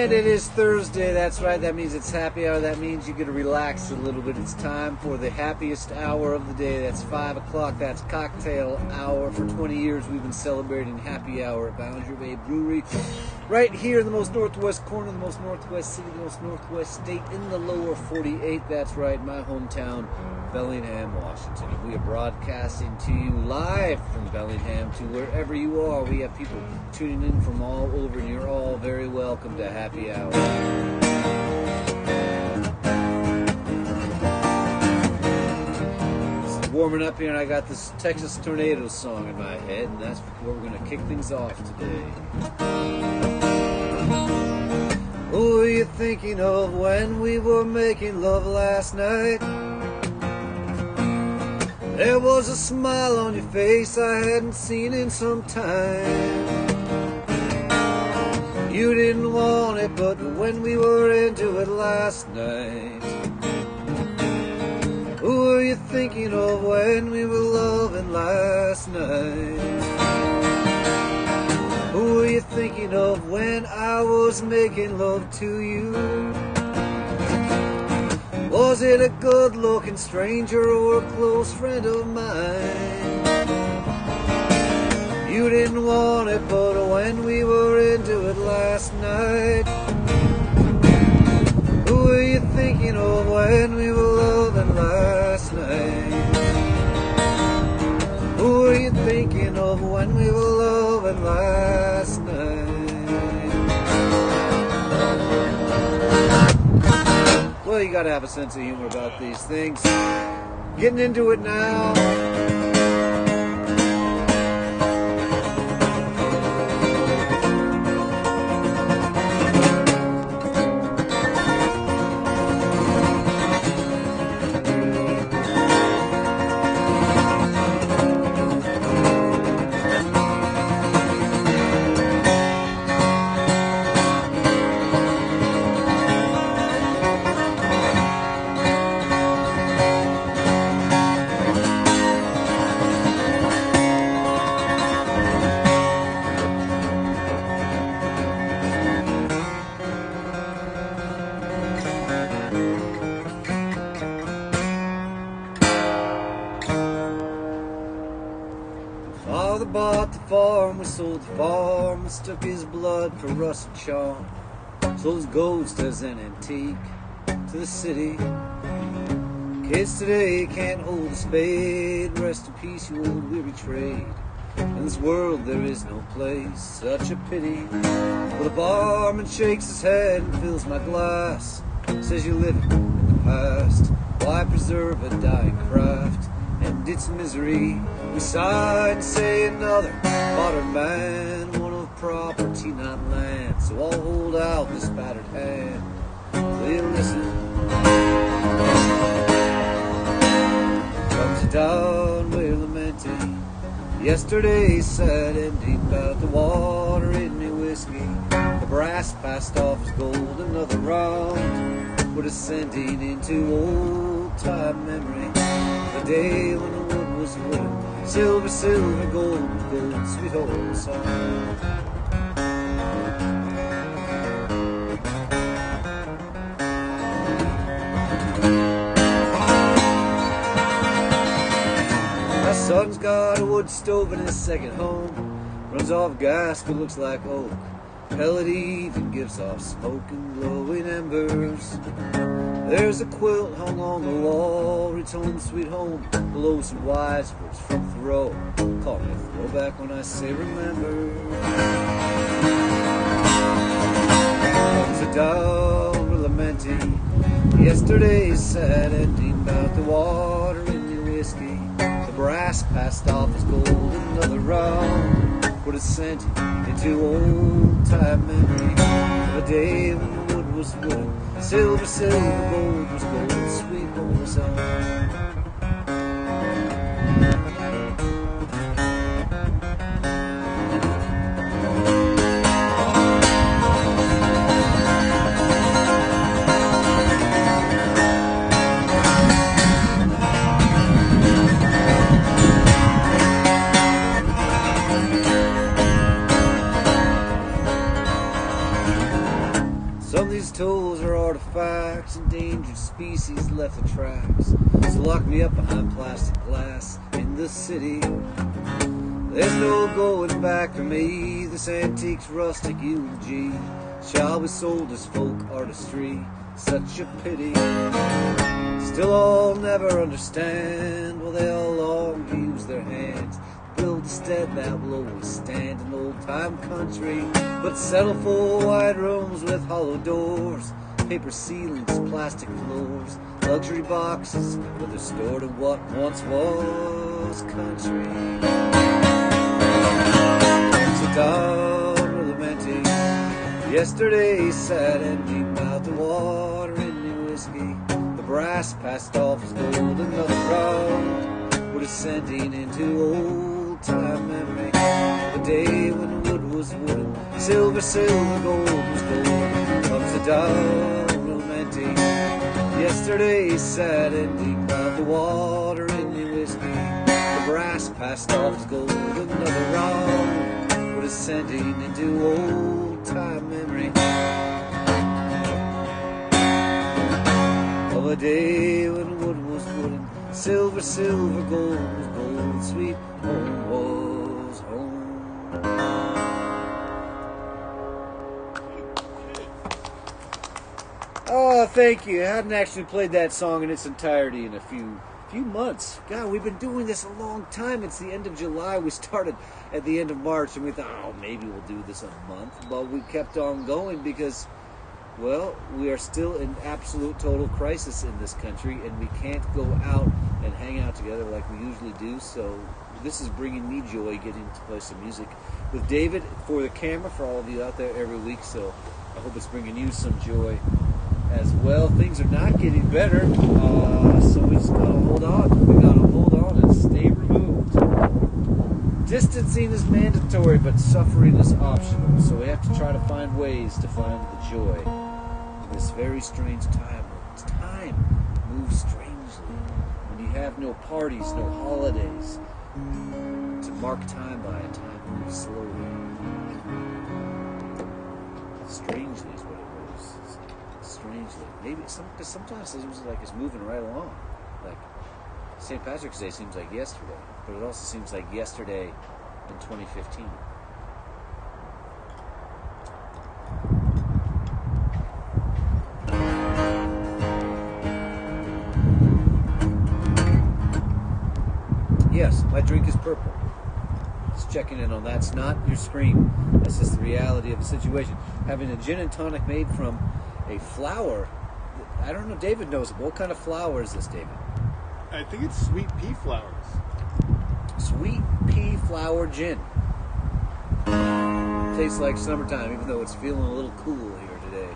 And it is Thursday, that's right, that means it's happy hour, that means you get to relax a little bit. It's time for the happiest hour of the day. That's 5 o'clock, that's cocktail hour. For 20 years we've been celebrating happy hour at Boundary Bay Brewery, right here in the most northwest corner, the most northwest city, the most northwest state in the lower 48. That's right, my hometown, Bellingham, Washington. And we are broadcasting to you live from Bellingham to wherever you are. We have people tuning in from all over, and you're all very welcome to Happy Hour. It's warming up here, and I got this Texas Tornado song in my head, and that's where we're going to kick things off today. Who were you thinking of when we were making love last night? There was a smile on your face I hadn't seen in some time. You didn't want it, but when we were into it last night. Who were you thinking of when we were loving last night? Who were you thinking of when I was making love to you? Was it a good-looking stranger or a close friend of mine? You didn't want it, but when we were into it last night. Who were you thinking of when we were loving last night? Who were you thinking of when we were loving last night? Well, you gotta have a sense of humor about these things. Getting into it now. Father bought the farm, we sold the farm, we stuck his blood for rust and charm. Sold his ghost as an antique to the city. Kids today can't hold a spade. Rest in peace, you old weary trade. In this world there is no place, such a pity. Well, the barman shakes his head and fills my glass. Says you live in the past. Why preserve a dying craft and its misery? We sigh and say another modern man, one of property, not land. So I'll hold out this battered hand. Will you listen? Comes a dawn, we're lamenting yesterday's sad ending, about the water in me whiskey. The brass passed off as gold, another round. We're descending into old-time memory. The day when the wood was wood, silver, silver, gold was gold, sweet old song. My son's got a wood stove in his second home. Runs off gas but looks like oak. Pellet even gives off smoke and glowing embers. There's a quilt hung on the wall, return sweet home, below some wise words from Thoreau. Call me a throwback when I say remember. Comes a dawn, we're lamenting yesterday's sad ending, about the water in your whiskey. The brass passed off as gold, another round. We're descending into old-time memory of a day when the wood was wood, silver, silver, gold was gold, sweet old song. tools are artifacts, endangered species left the tracks. So lock me up behind plastic glass in the city. There's no going back for me. This antique's rustic eulogy shall be sold as folk artistry. Such a pity. Still I'll never understand why they all long to use their hands. Build a stead that will always stand in old-time country, but settle for wide rooms with hollow doors, paper ceilings, plastic floors, luxury boxes, but they're stored in what once was country. So down lamenting, yesterday sat empty mouth the water in new whiskey. The brass passed off as gold, another round. We're descending into old-time memory of a day when wood was wooden, silver, gold was gold. Upside down, romantic. Yesterday sat ending by the water in the whiskey. The brass passed off as gold, another round. We're descending into old-time memory of a day when wood was wooden, silver, gold was gold. Sweet home was home. Oh, thank you. I hadn't actually played that song in its entirety in a few months. God, we've been doing this a long time. It's the end of July. We started at the end of March, and we thought, oh, maybe we'll do this a month. But we kept on going because, well, we are still in absolute total crisis in this country, and we can't go out and hang out together like we usually do. So this is bringing me joy, getting to play some music with David for the camera for all of you out there every week. So I hope it's bringing you some joy as well. Things are not getting better, so we just gotta hold on. We gotta hold on and stay removed. Distancing is mandatory, but suffering is optional. So we have to try to find ways to find the joy in this very strange time. Time moves strangely when you have no parties, no holidays to mark time by. Time moves slowly. Strangely is what it moves. Strangely. Maybe because sometimes it seems like it's moving right along. Like St. Patrick's Day seems like yesterday, but it also seems like yesterday in 2015. Yes, my drink is purple. Just checking in on that. It's not your scream. That's just the reality of the situation. Having a gin and tonic made from a flower. I don't know, David knows it. What kind of flower is this, David? I think it's sweet pea flowers. Sweet pea flower gin. Tastes like summertime, even though it's feeling a little cool here today.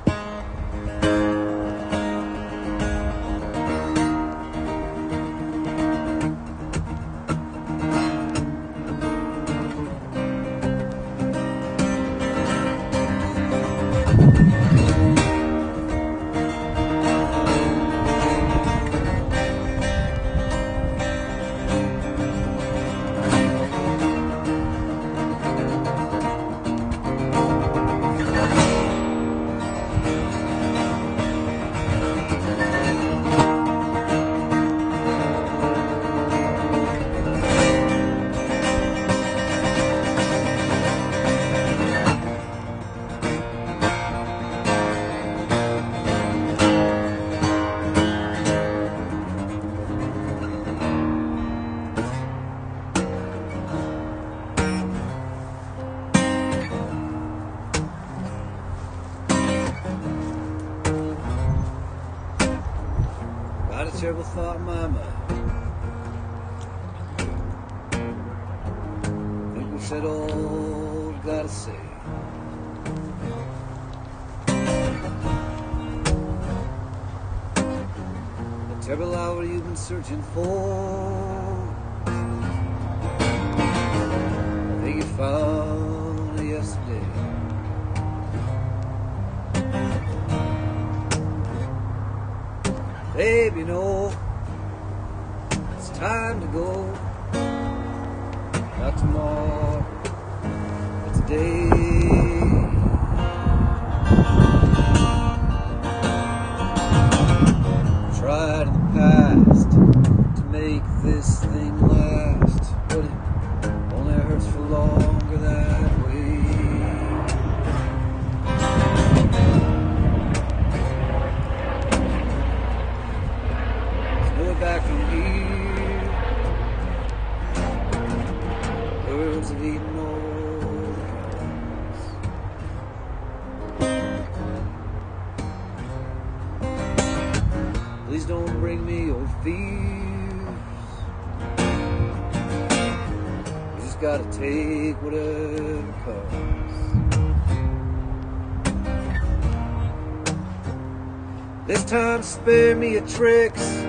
Terrible thought in my mind. I think we said all we gotta say. The terrible hour you've been searching for, I think you found it yesterday. Babe, you know, it's time to go. Not tomorrow, but today. years of eating all the crumbs. Please don't bring me old fears. You just gotta take whatever comes. This time spare me your tricks.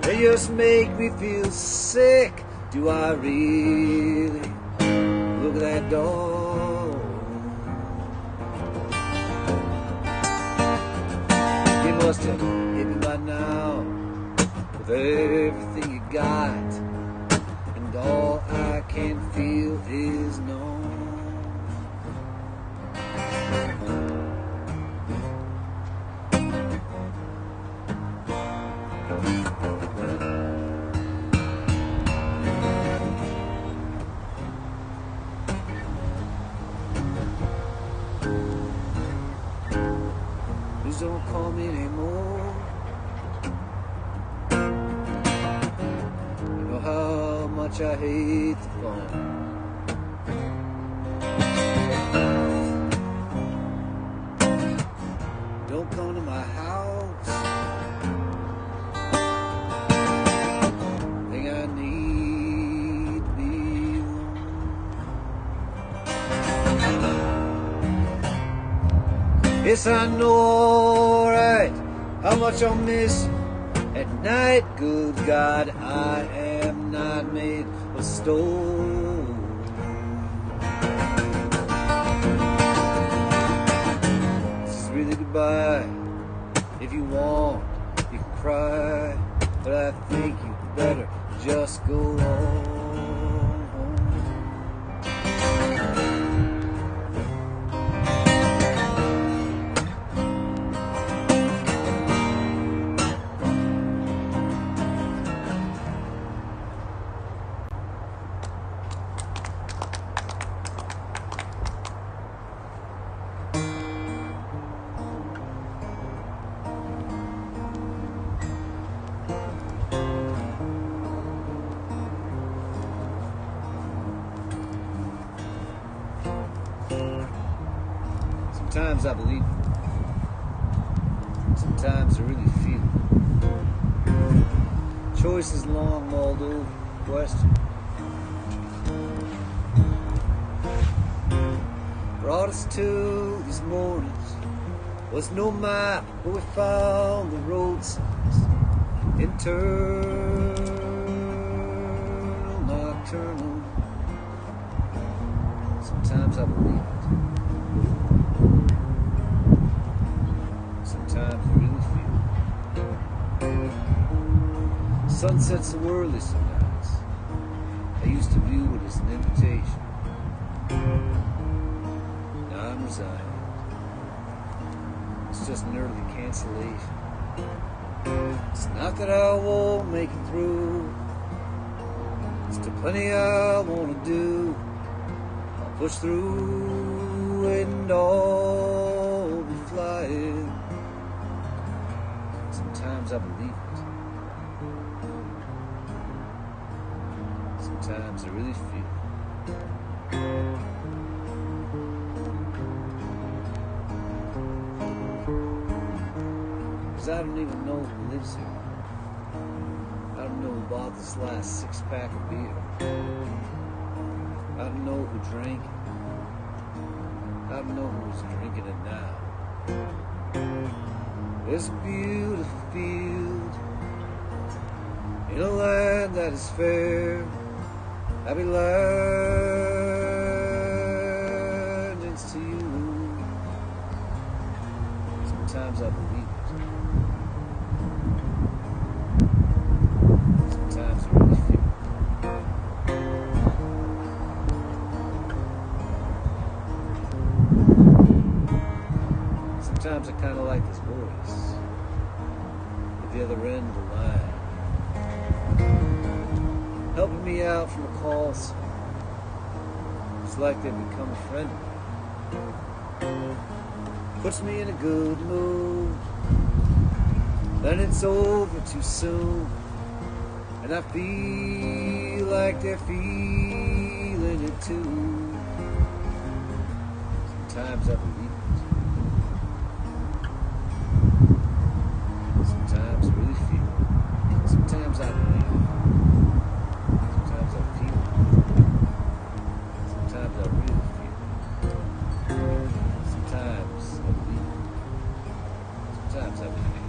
They just make me feel sick. Do I really look at that dog? You must have hit me by now with everything you got, and all I can feel is no. Don't call me anymore. You know how much I hate the phone. Don't come to my house. Think I need to be alone. Yes, I know. Alright, how much I'll miss you at night. Good God, I am not made of stone. This is really goodbye. If you want, you can cry, but I think you better just go on. Sometimes I believe it. Sometimes I really feel it. Choice is long, mulled over question. Brought us to these mornings was no map, but we found the road signs. Internal, nocturnal. Sometimes I believe it. Sometimes I really feel it. Sunsets so early sometimes. I used to view it as an invitation. Now I'm resigned. It's just an early cancellation. It's not that I won't make it through. There's still plenty I want to do. I'll push through and all be flying. Sometimes I believe it. Sometimes I really feel it. 'Cause I don't even know who lives here. I don't know who bought this last 6-pack of beer. I don't know who drank it. I don't know who's drinking it now. There's a beautiful field in a land that is fair. Happy land, it's to you. Sometimes I believe it. Sometimes I really feel it. Sometimes I kind of like this voice at the other end of the line, helping me out from a call sign. It's like they've become a friend of mine. Puts me in a good mood. Then it's over too soon, and I feel like they're feeling it too. Sometimes I believe it. Sometimes I really feel it. Sometimes I believe it. Sometimes I feel it. Sometimes I really feel it. Sometimes I believe it. Sometimes I believe it.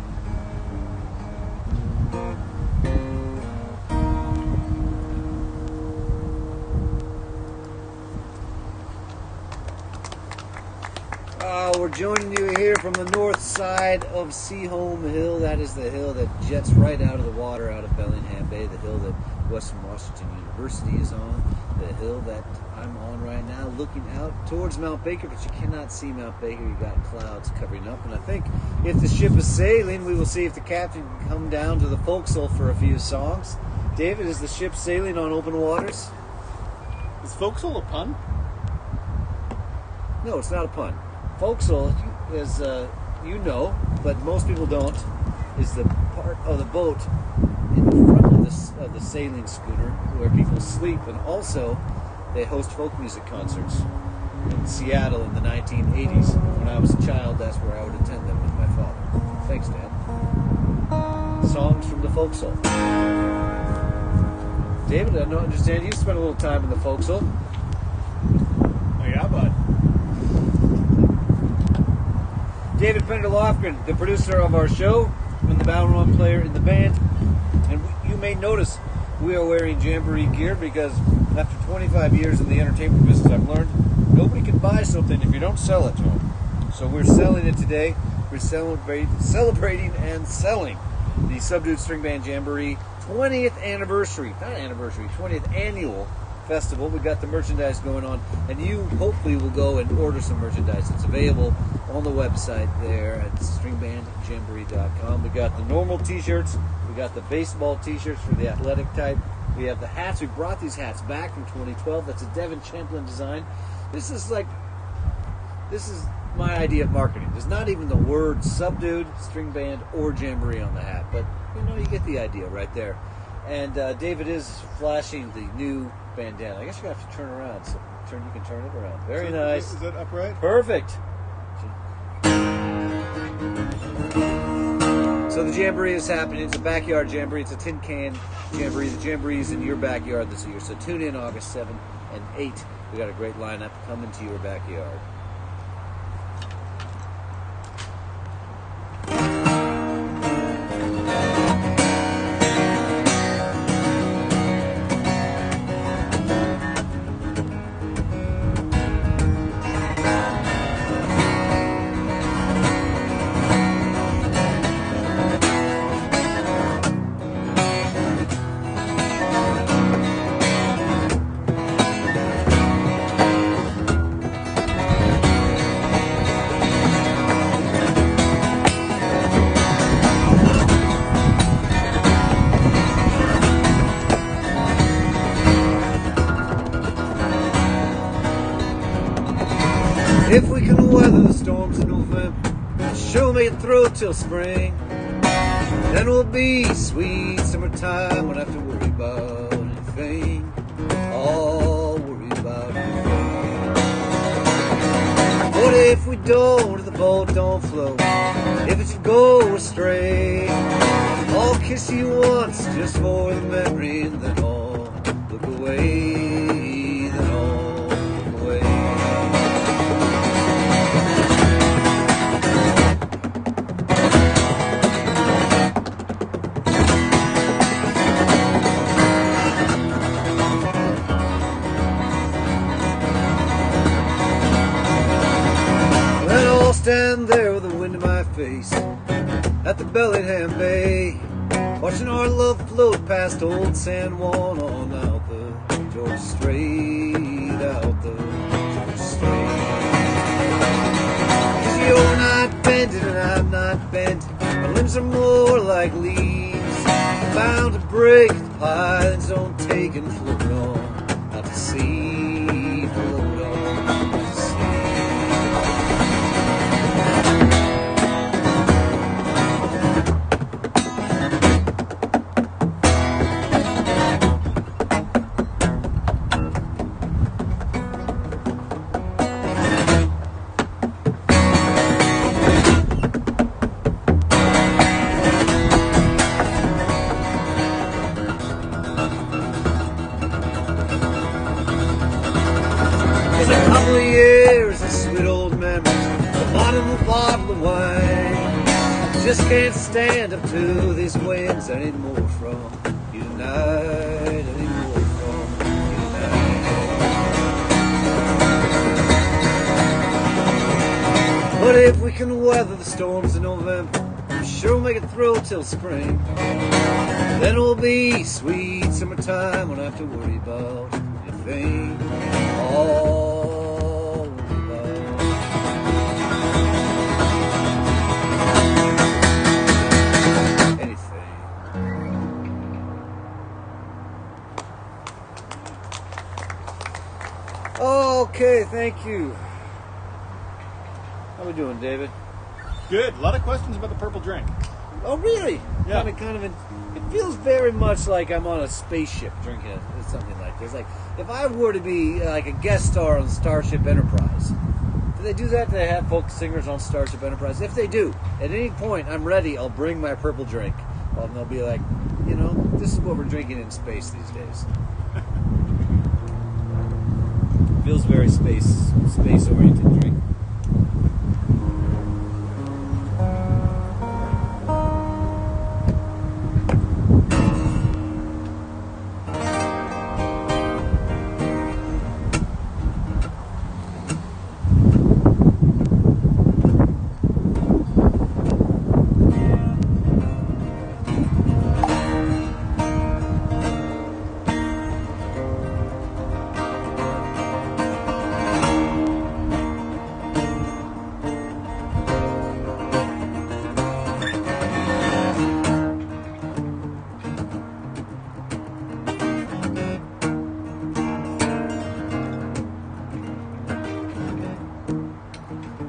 We're joining you here from the north side of Seaholm Hill. That is the hill that jets right out of the water out of Bellingham Bay, the hill that Western Washington University is on, the hill that I'm on right now, looking out towards Mount Baker, but you cannot see Mount Baker. You got clouds covering up, and I think if the ship is sailing, we will see if the captain can come down to the forecastle for a few songs. David, is the ship sailing on open waters? Is forecastle a pun? No, it's not a pun. Forecastle, as you know, but most people don't, is the part of the boat in the front of the sailing schooner where people sleep, and also they host folk music concerts in Seattle in the 1980s. When I was a child, that's where I would attend them with my father. Thanks, Dad. Songs from the forecastle. David, I don't understand. You spent a little time in the forecastle. Oh yeah, bud. David Pender Lofgren, the producer of our show and the baritone player in the band. And you may notice we are wearing Jamboree gear because after 25 years in the entertainment business, I've learned nobody can buy something if you don't sell it to them. So we're selling it today. We're celebrating and selling the Subdued String Band Jamboree 20th anniversary, not anniversary, 20th annual festival. We got the merchandise going on, and you hopefully will go and order some merchandise. It's available on the website there at stringbandjamboree.com. We got the normal t-shirts, we got the baseball t-shirts for the athletic type, we have the hats. We brought these hats back from 2012. That's a Devin Champlin design. This is my idea of marketing. There's not even the word Subdued String Band or Jamboree on the hat, but you get the idea right there. And David is flashing the new bandana. I guess you have to turn around. So you can turn it around. Very nice. Is that upright? Perfect. So the Jamboree is happening. It's a backyard Jamboree. It's a tin can Jamboree. The Jamboree is in your backyard this year. So tune in August 7 and 8. We got a great lineup coming to your backyard. If we can weather the storms in November, she'll make it through till spring. Then we'll be sweet summertime, won't have to worry about anything. All worry about anything. But if we don't, if the boat don't float, if it should go astray, I'll kiss you once just for the memory, and then I'll look away, then I'll look away. Stand there with the wind in my face at the Bellingham Bay, watching our love float past old San Juan on out the Georgia Strait, out the Georgia Strait. 'Cause you're not bending and I'm not bent, my limbs are more like leaves, bound to break the pilings, don't take and float on out to sea, float on out to sea. There's a couple of years of sweet old memories, the bottom of a bottle of wine. Just can't stand up to these winds anymore from you tonight, anymore from you tonight. But if we can weather the storms of November, I'm sure we'll make it through till spring. Then it'll be sweet summertime, won't have to worry about anything. All about anything. Okay, thank you. How we doing, David? Good. A lot of questions about the purple drink. Oh, really? Yeah. It feels very much like I'm on a spaceship drinking something like this. Like, if I were to be like a guest star on Starship Enterprise, do they do that? Do they have folk singers on Starship Enterprise? If they do, at any point I'm ready, I'll bring my purple drink. And they'll be like, you know, this is what we're drinking in space these days. Feels very space-oriented drink.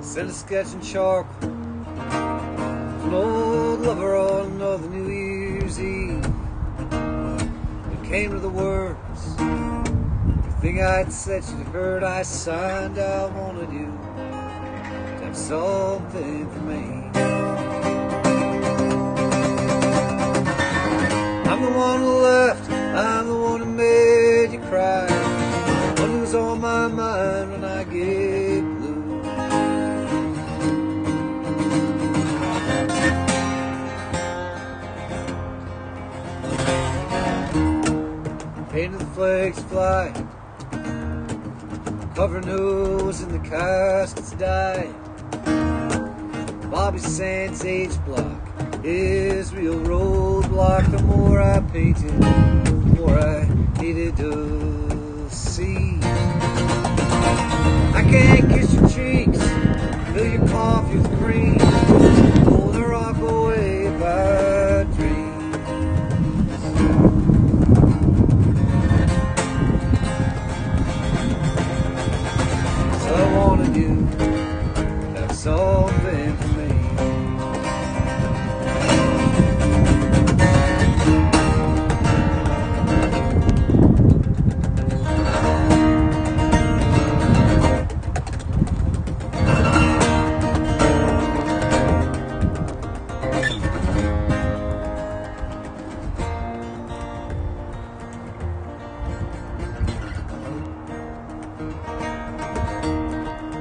Send a sketch in charcoal, an old lover on another New Year's Eve. It came to the words, everything I'd said she'd heard. I signed, I wanted you to have something for me. I'm the one who left, I'm the one who made you cry, the one who's on my mind when I get blue. Painted the flags fly, covering who's in the caskets die. Bobby Sands age block, Israel roadblock. The more I painted, the more I needed to see. I can't kiss your cheeks, fill your coffee with cream, pull the rock away by dreams. I wanted you to have something for me.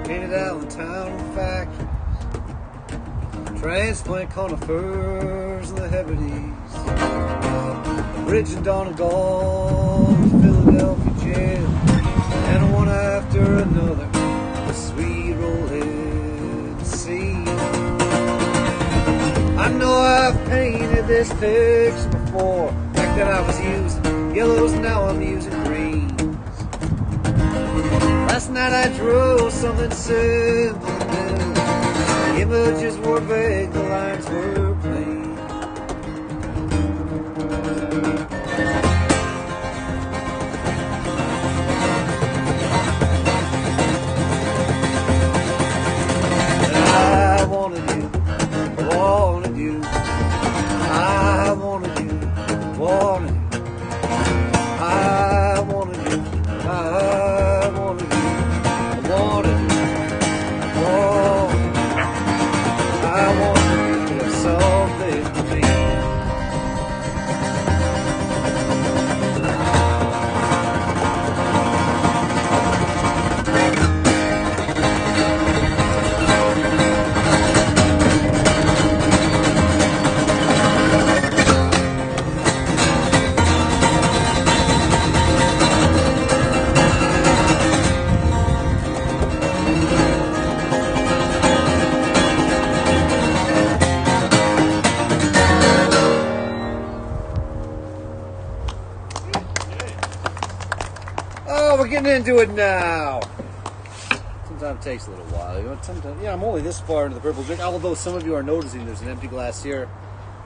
Painted out in town and factories, transplant conifers in the Hebrides, Bridge and Donegal, Philadelphia jail, and one after another, the sweet rolling sea. I know I've painted this picture before, back then I was using yellows, now I'm using greens. Last night I drew something simple and new. The images were vague, the lines were plain. And I wanted you, wanted you. I wanted you, wanted you. I wanted you, I wanted you. Wanted you, wanted you. I wanted you to have some. getting into it now. Sometimes it takes a little while. You know, sometimes, I'm only this far into the purple drink, although some of you are noticing there's an empty glass here.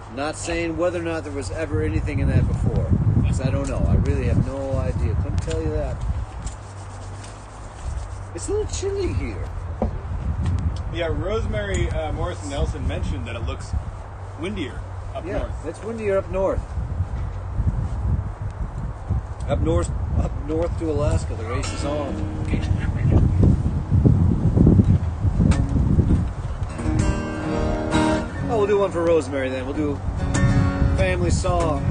I'm not saying whether or not there was ever anything in that before, because I don't know. I really have no idea. Couldn't tell you that. It's a little chilly here. Yeah, Rosemary Morrison Nelson mentioned that it looks windier up north. Yeah, it's windier up north. Up north to Alaska, the race is on. Oh, we'll do one for Rosemary then. We'll do family song.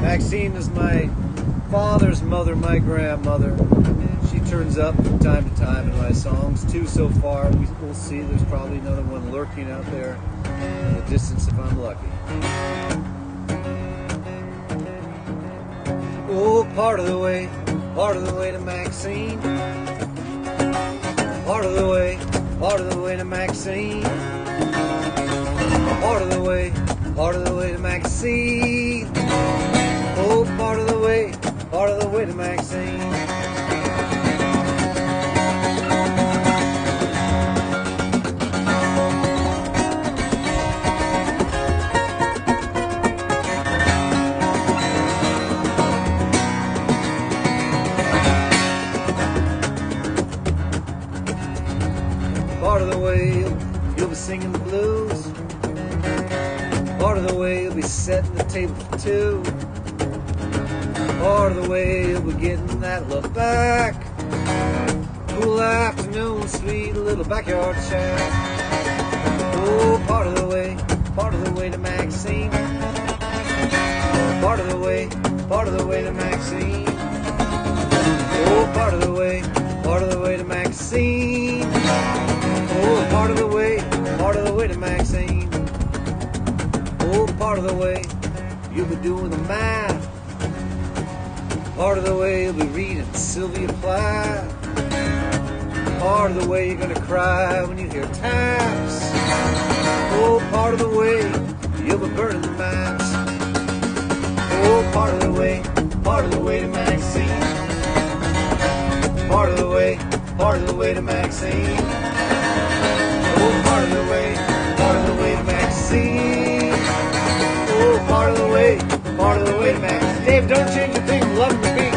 Maxine is my father's mother, my grandmother. She turns up from time to time in my songs. 2 so far. We'll see. There's probably another one lurking out there in the distance if I'm lucky. Oh, part of the way to Maxine. Part of the way to Maxine. Part of the way to Maxine. Oh, part of the way to Maxine. Part of the way you'll be singing the blues. Part of the way you'll be setting the table for 2. Part of the way you'll be getting that love back. Cool afternoon, sweet little backyard chat. Oh, part of the way to Maxine. Part of the way to Maxine. Oh, part of the way to Maxine. Oh, part of the way to Maxine. Oh, part of the way you'll be doing the math. Part of the way you'll be reading Sylvia Plath. Part of the way you're gonna cry when you hear taps. Oh, part of the way you'll be burning the maps. Oh, part of the way to Maxine. Part of the way to Maxine. Oh, part of the way to Maxine. Oh, part of the way to Maxine. Dave, don't change a thing. I'm loving the beat.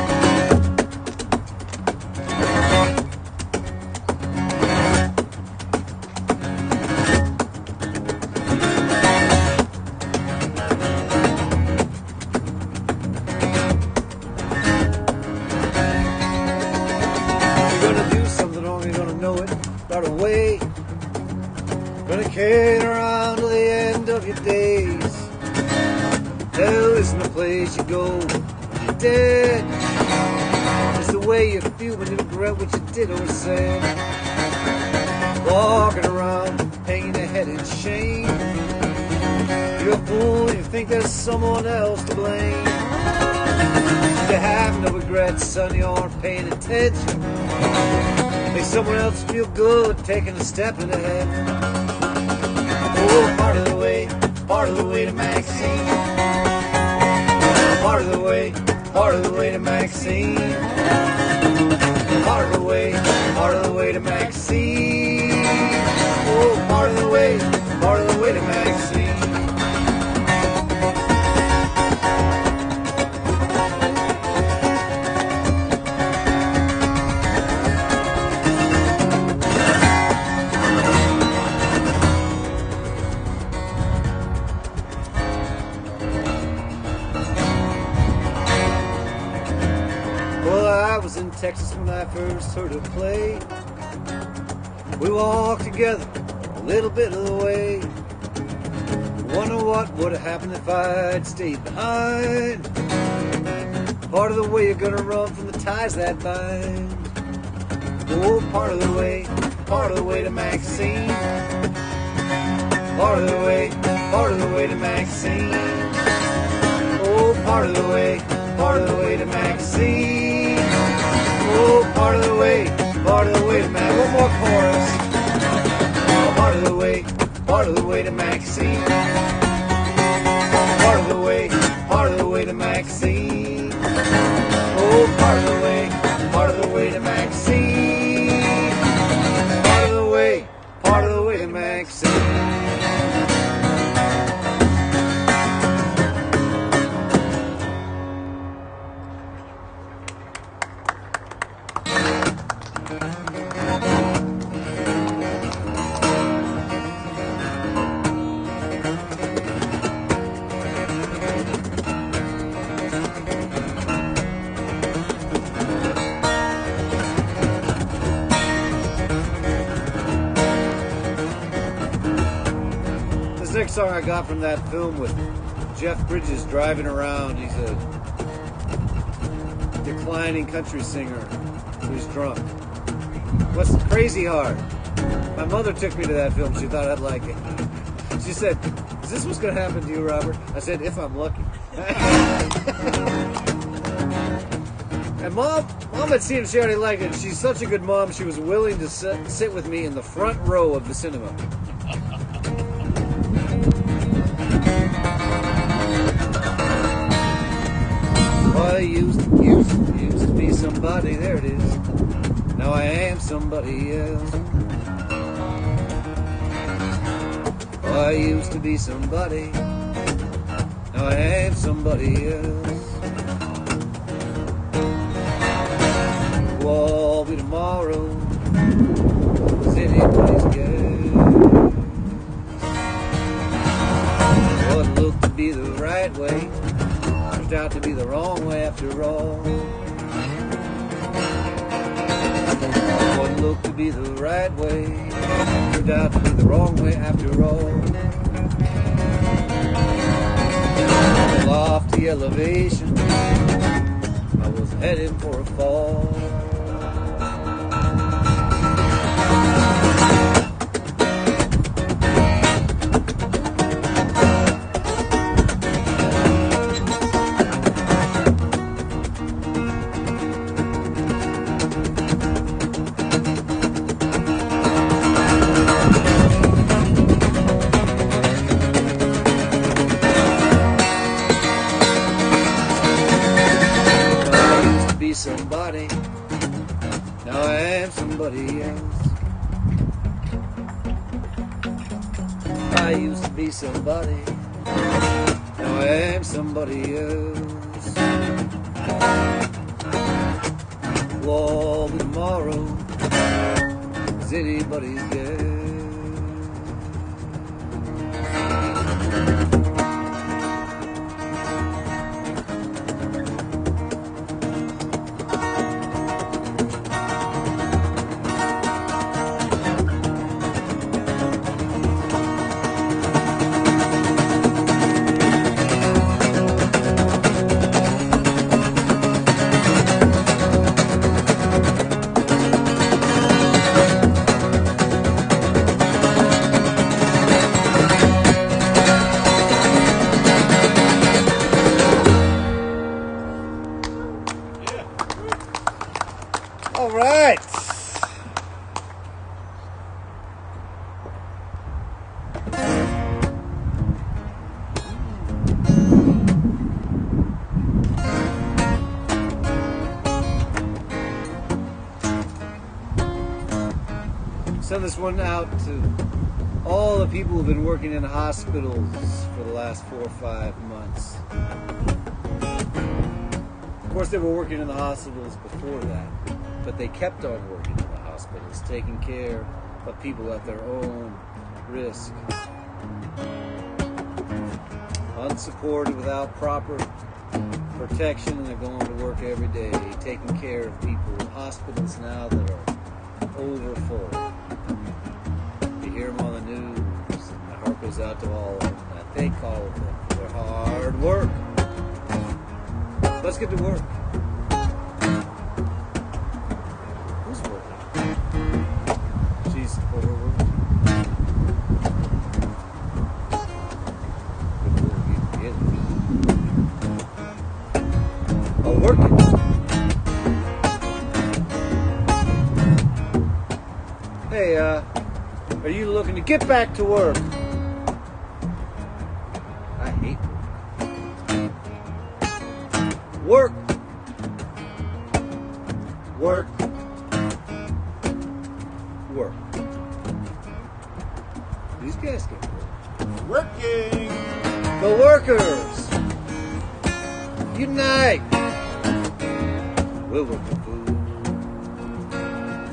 You're gonna do something wrong, you're gonna know it right away. Gonna carry it around till the end of your days. Hell isn't a place you go when you're dead. It's the way you feel when you regret what you did or said. Walking around, hanging your head in shame. You're a fool and you think there's someone else to blame. You have no regrets, son, you aren't paying attention. Make someone else feel good, taking a step in ahead. Oh, part of the way to Maxine. Part of the way to Maxine. Part of the way to Maxine. Oh, part of the way to Maxine. I was in Texas when I first heard her play. We walked together a little bit of the way. Wonder what would have happened if I'd stayed behind. Part of the way you're gonna run from the ties that bind. Oh, part of the way to Maxine. Part of the way to Maxine. Oh, part of the way to Maxine. Oh, part of the way to Maxine. One more chorus. Oh, part of the way to Maxine. to Maxine. Oh, part of the way to Maxine. Part of the way to Maxine. Next song I got from that film with Jeff Bridges driving around. He's a declining country singer who's drunk. What's Crazy Heart? My mother took me to that film. She thought I'd like it. She said, "Is this what's going to happen to you, Robert?" I said, "If I'm lucky." And mom had seen it. She already liked it. She's such a good mom. She was willing to sit with me in the front row of the cinema. I used to be somebody, there it is. Now I am somebody else. I used to be somebody. Now I am somebody else. Will all be tomorrow. Is anybody's guess? What looked to be the right way turned out to be the wrong way after all. What looked to be the right way turned out to be the wrong way after all. A lofty elevation, I was heading for a fall. Somebody, now I am somebody else. I used to be somebody, now I am somebody else. Will all be tomorrow, is anybody's guess? All right. Send this one out to all the people who've been working in hospitals for the last 4 or 5 months. Of course, they were working in the hospitals before that, but they kept on working in the hospitals, taking care of people at their own risk. Unsupported, without proper protection, and they're going to work every day, taking care of people in hospitals now that are over full. You hear them on the news, and my heart goes out to all of them. I thank all of them for their hard work. Let's get to work. Who's working? She's overworked. Oh, working. Hey, are you looking to get back to work? I hate work. Work. Work. Work. These guys get work. Working. The workers. Unite. We'll work for food.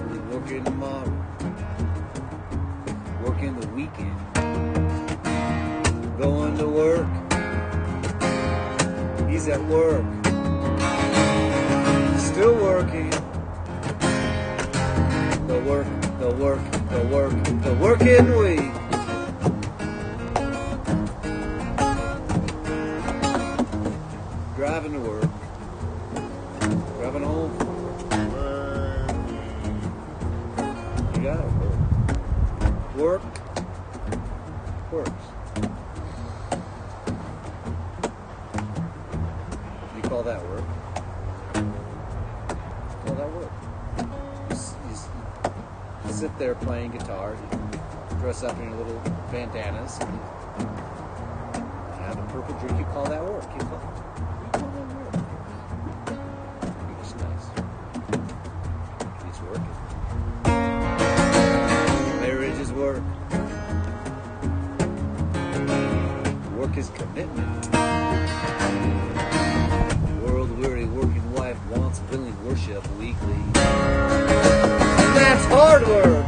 We're working tomorrow. Working the weekend. Going to work. He's at work. Still working. The work, the work, the work, the working week. Driving to work. Driving home. You gotta work. Work. Works. You call that work? Call that work. You sit there playing guitar, you dress up in your little bandanas, and you have a purple drink. You call that work. You call that work. It's nice. He's working. Marriage is work. Work is commitment. World-weary working wife wants willing worship weekly. And that's hard work.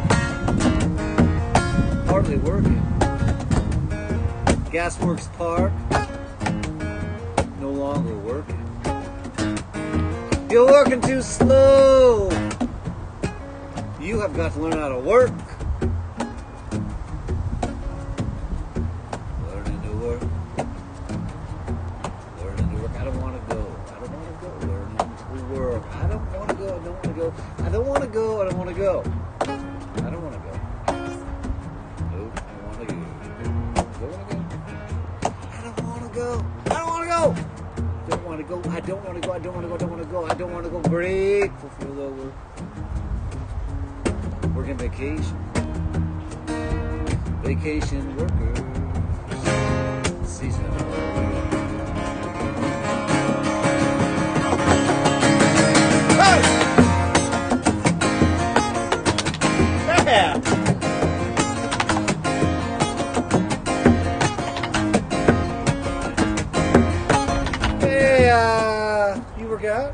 Hardly working. Gasworks Park. No longer working. You're working too slow. You have got to learn how to work. Learning to work. Learning to work. I don't want to go. I don't want to go. Learning to work. I don't want to go. I don't want to go. I don't want to go. I don't want to go. I don't want to go. Nope. I want to go. Don't want to go. I don't want to go. I don't want to go. Don't want to go. I don't want to go. I don't want to go. I don't want to go. I don't want to go. Grateful for the work. Working vacation. Vacation workers. Seasonal. Hey! Yeah! Hey, you work out?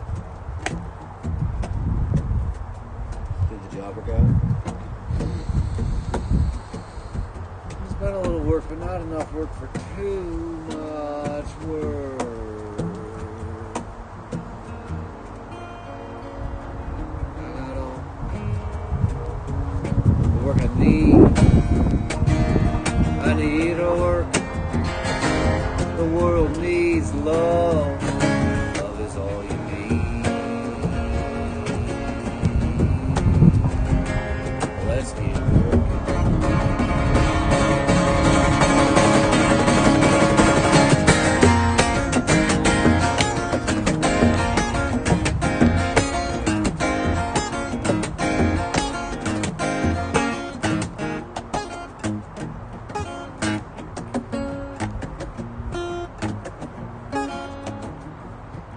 Did the job work out? There's been a little work, but not enough work for too much work. I got all the work I need. I need to work. The world needs love. Love is all you need. Let's get working.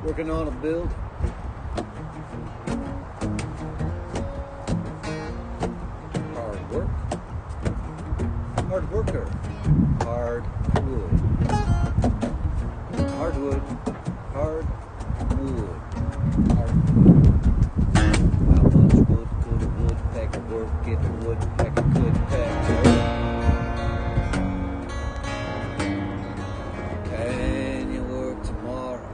Working on a build. Hard work. Hard worker. Hard wood. Hard wood. Hard wood. Hard wood. How much wood could a woodpecker work if a woodpecker could peck wood? Can you work tomorrow?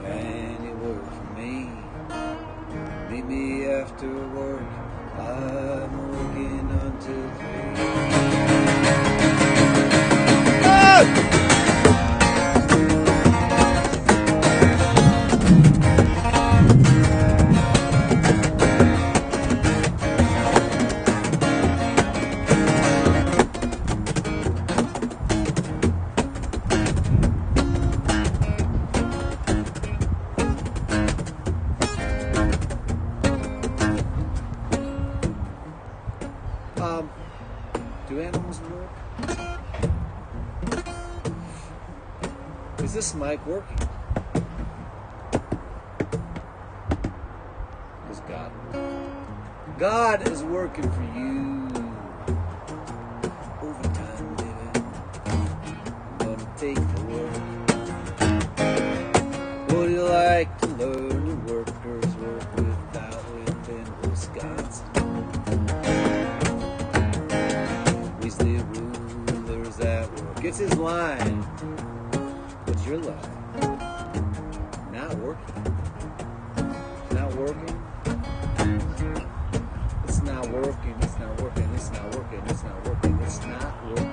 Can you work for me? Meet me after work. I'm working until 3. Ah! Do animals work? Is this mic working? God is working for you. Overtime, baby. Gonna take the work. Would you like to learn the workers work without wind in Wisconsin? Weasley rulers at work. It's his line. What's your line? Not working. Not working. It's not working. It's not working. It's not working. It's not working. It's not working.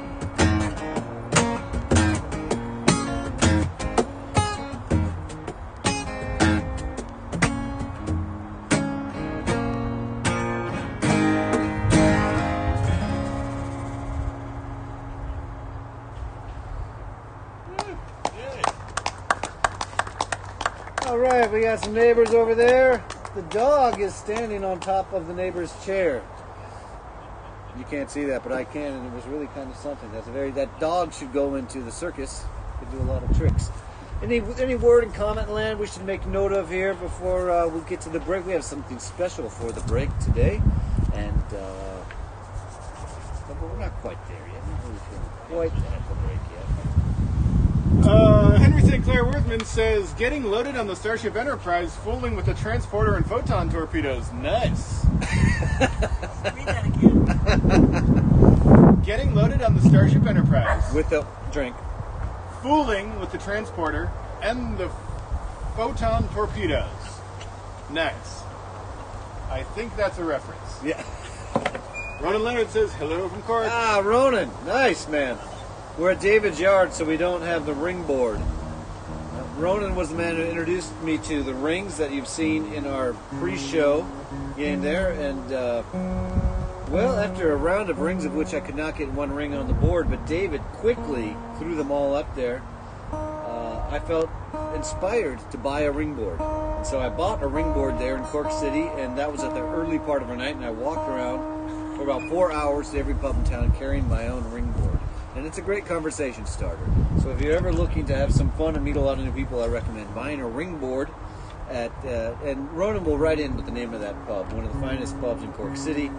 All right, we got some neighbors over there. The dog is standing on top of the neighbor's chair. You can't see that, but I can, and it was really kind of something. That dog should go into the circus. Could do a lot of tricks. Any word and comment land we should make note of here before we get to the break? We have something special for the break today, and but we're not quite there yet. Not really feeling quite at the break yet. Henry St. Clair Worthman says, getting loaded on the Starship Enterprise, fooling with the transporter and photon torpedoes. Nice. Read that again. Getting loaded on the Starship Enterprise. With the drink. Fooling with the transporter and the photon torpedoes. Nice. I think that's a reference. Yeah. Ronan Leonard says, hello from Cork. Ah, Ronan. Nice, man. We're at David's yard, so we don't have the ring board. Ronan was the man who introduced me to the rings that you've seen in our pre-show game there. And, well, after a round of rings of which I could not get one ring on the board, but David quickly threw them all up there, I felt inspired to buy a ring board. And so I bought a ring board there in Cork City, and that was at the early part of our night, and I walked around for about 4 hours to every pub in town carrying my own ring board. And it's a great conversation starter. So if you're ever looking to have some fun and meet a lot of new people, I recommend buying a ring board at, and Ronan will write in with the name of that pub, one of the finest pubs in Cork City.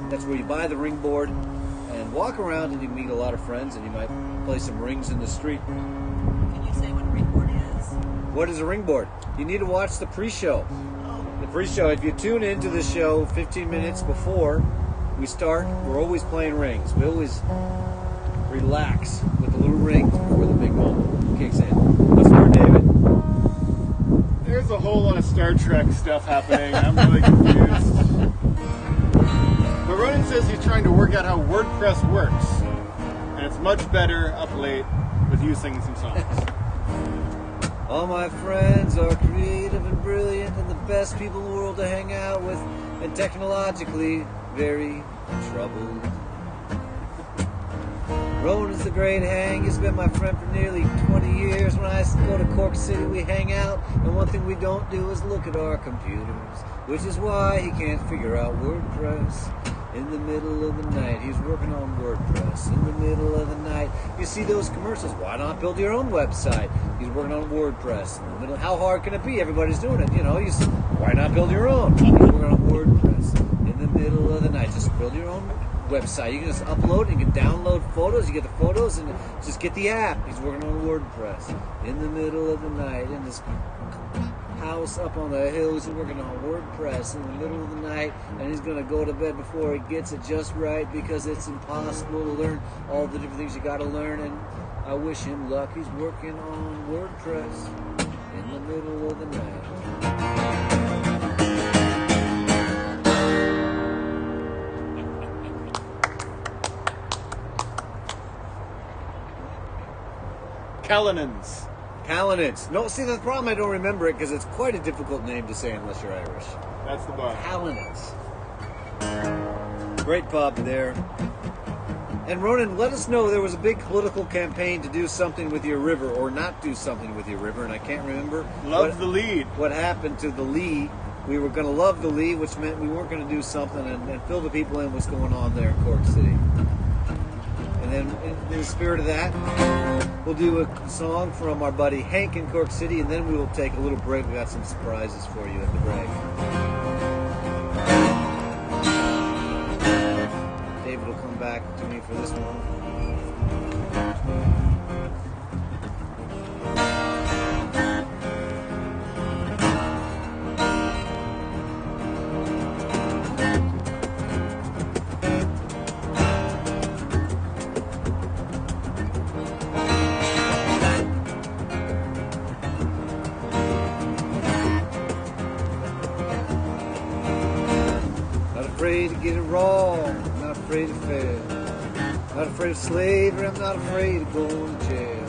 That's where you buy the ring board and walk around, and you meet a lot of friends, and you might play some rings in the street. Can you say what a ring board is? What is a ring board? You need to watch the pre-show. Oh, The pre-show, if you tune into the show 15 minutes before we start, we're always playing rings. We always relax with the little ring before the big moment kicks in. Let's start, David. There's a whole lot of Star Trek stuff happening. I'm really confused. But Ronan says he's trying to work out how WordPress works. And it's much better up late with you singing some songs. All my friends are creative and brilliant and the best people in the world to hang out with, and technologically very troubled. Ronan's the great hang. He's been my friend for nearly 20 years. When I go to Cork City, we hang out, and one thing we don't do is look at our computers, which is why he can't figure out WordPress. In the middle of the night, he's working on WordPress. In the middle of the night, you see those commercials. Why not build your own website? He's working on WordPress. In the middle, how hard can it be? Everybody's doing it. You know, why not build your own? He's working on WordPress. In the middle of the night, just build your own website. You can just upload and you can download photos. You get the photos and just get the app. He's working on WordPress. In the middle of the night, in this house up on the hills, he's working on WordPress in the middle of the night, and he's going to go to bed before he gets it just right, because it's impossible to learn all the different things you got to learn. And I wish him luck. He's working on WordPress in the middle of the night. Callanans. Callanans. No, see, the problem, I don't remember it because it's quite a difficult name to say unless you're Irish. That's the bar. Callanans. Great pub there. And Ronan, let us know, there was a big political campaign to do something with your river or not do something with your river, and I can't remember The lead. what happened to the Lee. We were going to love the Lee, which meant we weren't going to do something and fill the people in what's going on there in Cork City. And then, in the spirit of that, we'll do a song from our buddy Hank in Cork City, and then we will take a little break. We got some surprises for you at the break. will come back to me for this one. Not afraid to get it wrong, not afraid to fail. Not afraid of slavery, I'm not afraid of going to jail.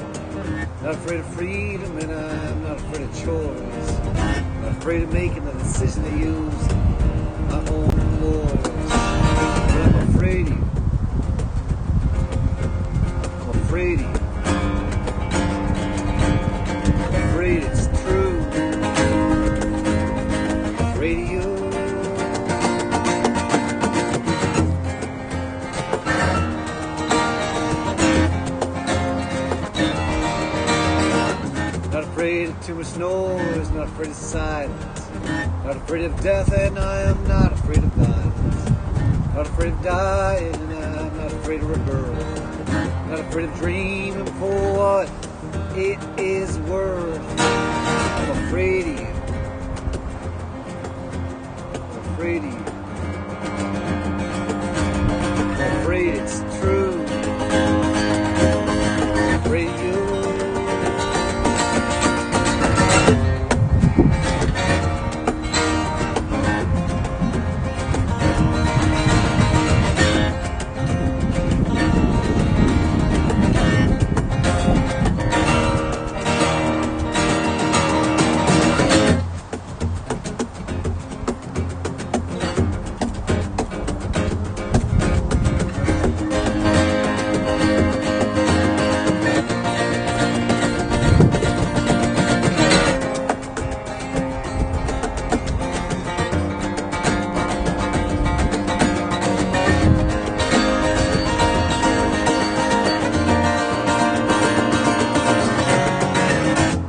Not afraid of freedom, and I'm not afraid of choice. Not afraid of making the decision to use my own voice. But I'm afraid of you. I'm afraid of you. I'm afraid it's true. I'm afraid of you. Not afraid of too much noise, not afraid of silence. Not afraid of death, and I am not afraid of violence. Not afraid of dying, and I'm not afraid of rebirth. Not afraid of dreaming for what it is worth. I'm afraid of you. I'm afraid of you. I'm afraid it's true. I'm afraid of you.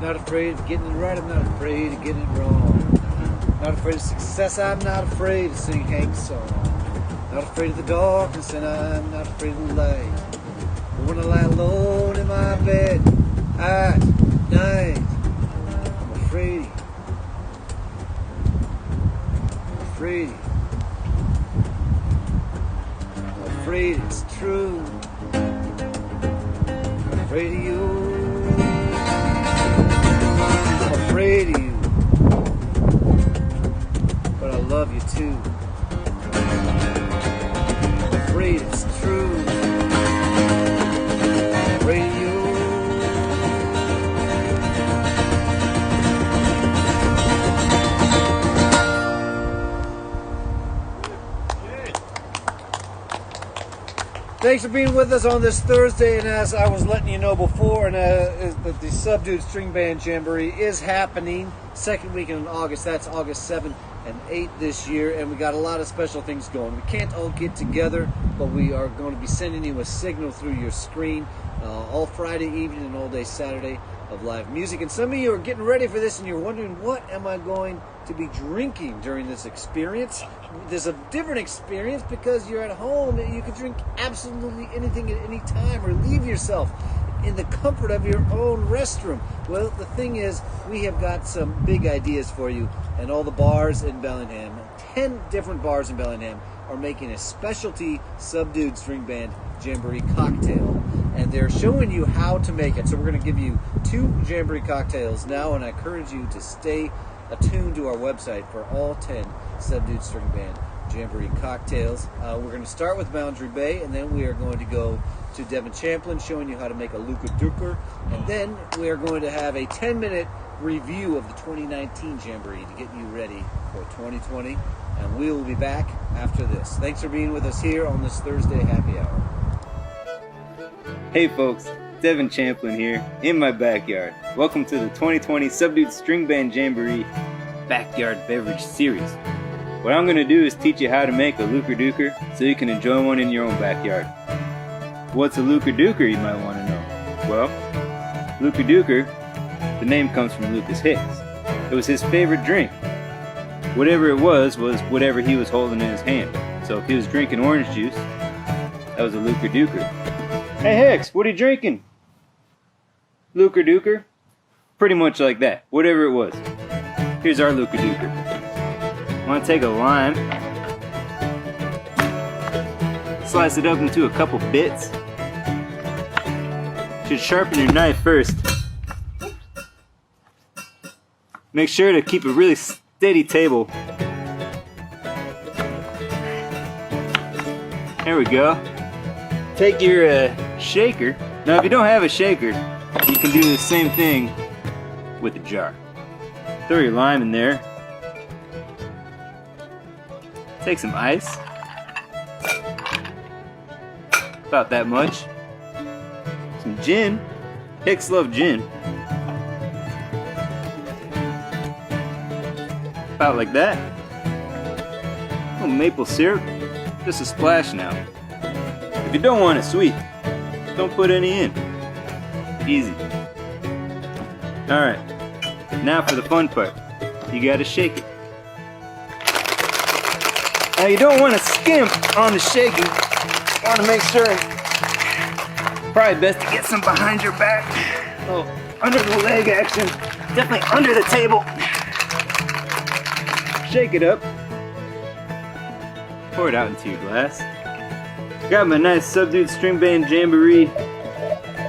Not afraid of getting it right, I'm not afraid of getting it wrong. Not afraid of success, I'm not afraid to sing Hank's song. Not afraid of the darkness, and I'm not afraid of the light. But when I lie alone in my bed at night, I'm afraid of you. I'm afraid of you. I'm afraid it's true. I'm afraid of you. I'm afraid of you, but I love you too. I'm afraid it's true. I'm afraid of you. Thanks for being with us on this Thursday, and as I was letting you know before, and the Subdued String Band Jamboree is happening second weekend in August. That's August 7th and 8th this year, and we got a lot of special things going. We can't all get together, but we are going to be sending you a signal through your screen all Friday evening and all day Saturday of live music. And some of you are getting ready for this, and you're wondering, what am I going to be drinking during this experience? There's a different experience because you're at home and you can drink absolutely anything at any time, or leave yourself in the comfort of your own restroom. Well, the thing is, we have got some big ideas for you, and all the bars in Bellingham, 10 different bars in Bellingham, are making a specialty Subdued String Band Jamboree cocktail, and they're showing you how to make it. So we're going to give you 2 Jamboree cocktails now, and I encourage you to stay attuned to our website for all 10 Subdued String Band Jamboree cocktails. We're going to start with Boundary Bay, and then we are going to go to Devin Champlin showing you how to make a Luka Duker, and then we are going to have a 10-minute review of the 2019 Jamboree to get you ready for 2020, and we will be back after this. Thanks for being with us here on this Thursday Happy Hour. Hey folks, Devin Champlin here, in my backyard. Welcome to the 2020 Subdued String Band Jamboree Backyard Beverage Series. What I'm going to do is teach you how to make a Luka Duker so you can enjoy one in your own backyard. What's a Luka Duker, you might want to know? Well, Luka Duker, the name comes from Lucas Hicks. It was his favorite drink. Whatever it was whatever he was holding in his hand. So if he was drinking orange juice, That was a Luka Duker. Hey Hex, what are you drinking? Luka Duker? Pretty much like that, whatever it was. Here's our Luka Duker. I'm gonna take a lime, slice it up into a couple bits. Should sharpen your knife first. Make sure to keep a really steady table. There we go. Take your shaker. Now if you don't have a shaker, you can do the same thing with a jar. Throw your lime in there. Take some ice. About that much. Some gin. Hicks love gin. About like that. A little maple syrup. Just a splash now. If you don't want it sweet, don't put any in. Easy. Alright. Now for the fun part. You gotta shake it. Now you don't want to skimp on the shaking. You want to make sure. Probably best to get some behind your back. Oh, under the leg action. Definitely under the table. Shake it up. Pour it out into your glass. Got my nice Subdued String Band Jamboree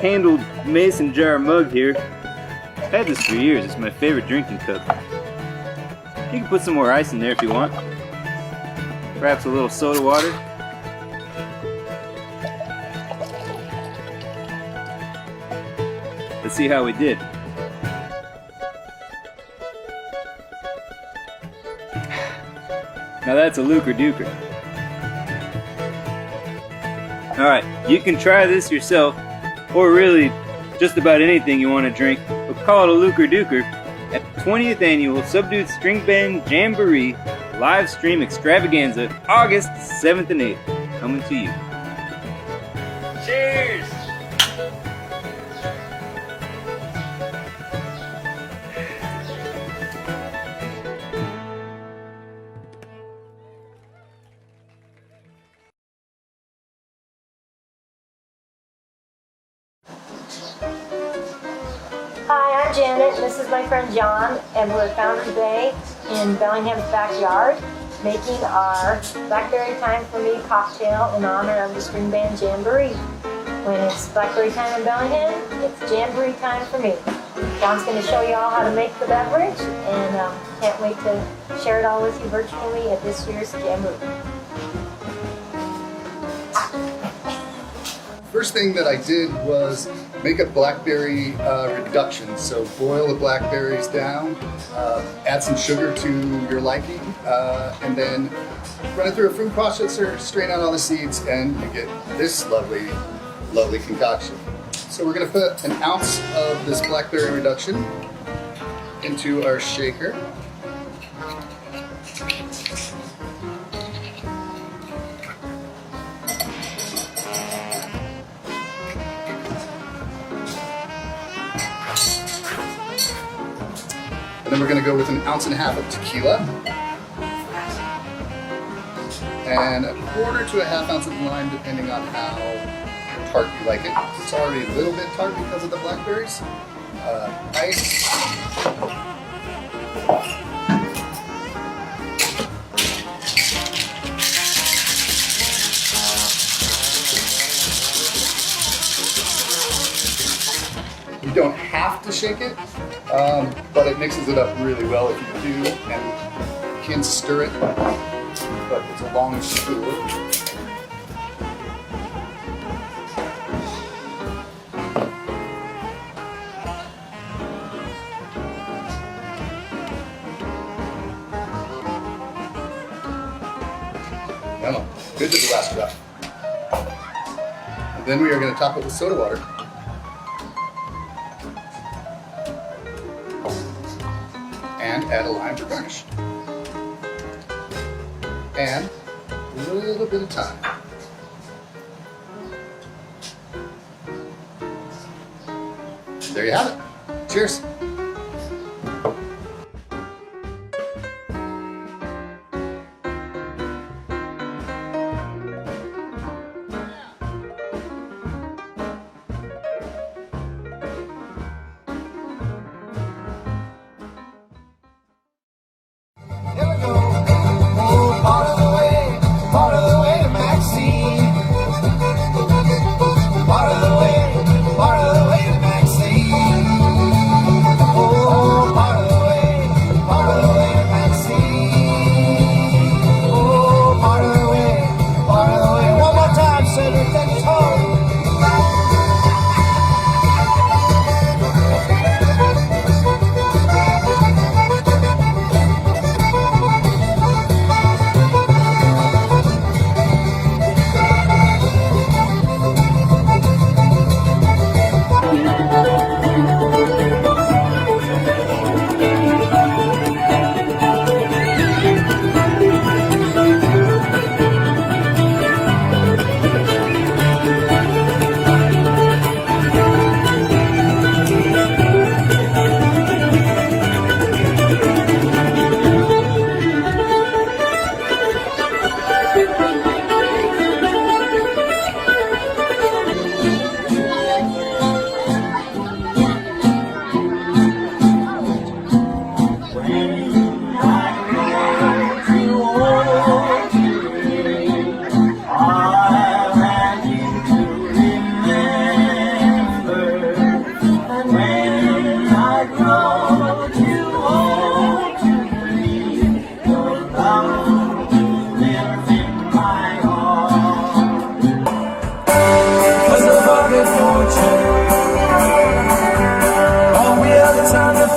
handled mason jar mug here. I've had this for years. It's my favorite drinking cup. You can put some more ice in there if you want. Perhaps a little soda water. Let's see how we did. Now that's a Luka Duker. Alright, you can try this yourself, or really just about anything you want to drink, but call it a Luka Duker at the 20th Annual Subdued String Band Jamboree Live Stream Extravaganza, August 7th and 8th. Coming to you. Cheers! Hi, I'm Janet. This is my friend John, and we're found today in Bellingham's backyard making our Blackberry Time for Me cocktail in honor of the String Band Jamboree. When it's Blackberry Time in Bellingham, it's Jamboree Time for me. John's going to show you all how to make the beverage, and can't wait to share it all with you virtually at this year's Jamboree. First thing that I did was make a blackberry reduction. So boil the blackberries down, add some sugar to your liking, and then run it through a food processor, strain out all the seeds, and you get this lovely, lovely concoction. So we're going to put an ounce of this blackberry reduction into our shaker. And then we're going to go with an ounce and a half of tequila and a quarter to a half ounce of lime, depending on how tart you like it. It's already a little bit tart because of the blackberries. Ice. You don't have to shake it, but it mixes it up really well if you do, and you can stir it, but it's a long stir. Good to the last drop. And then we are going to top it with soda water. And add a lime for garnish. And a little bit of thyme. There you have it. Cheers.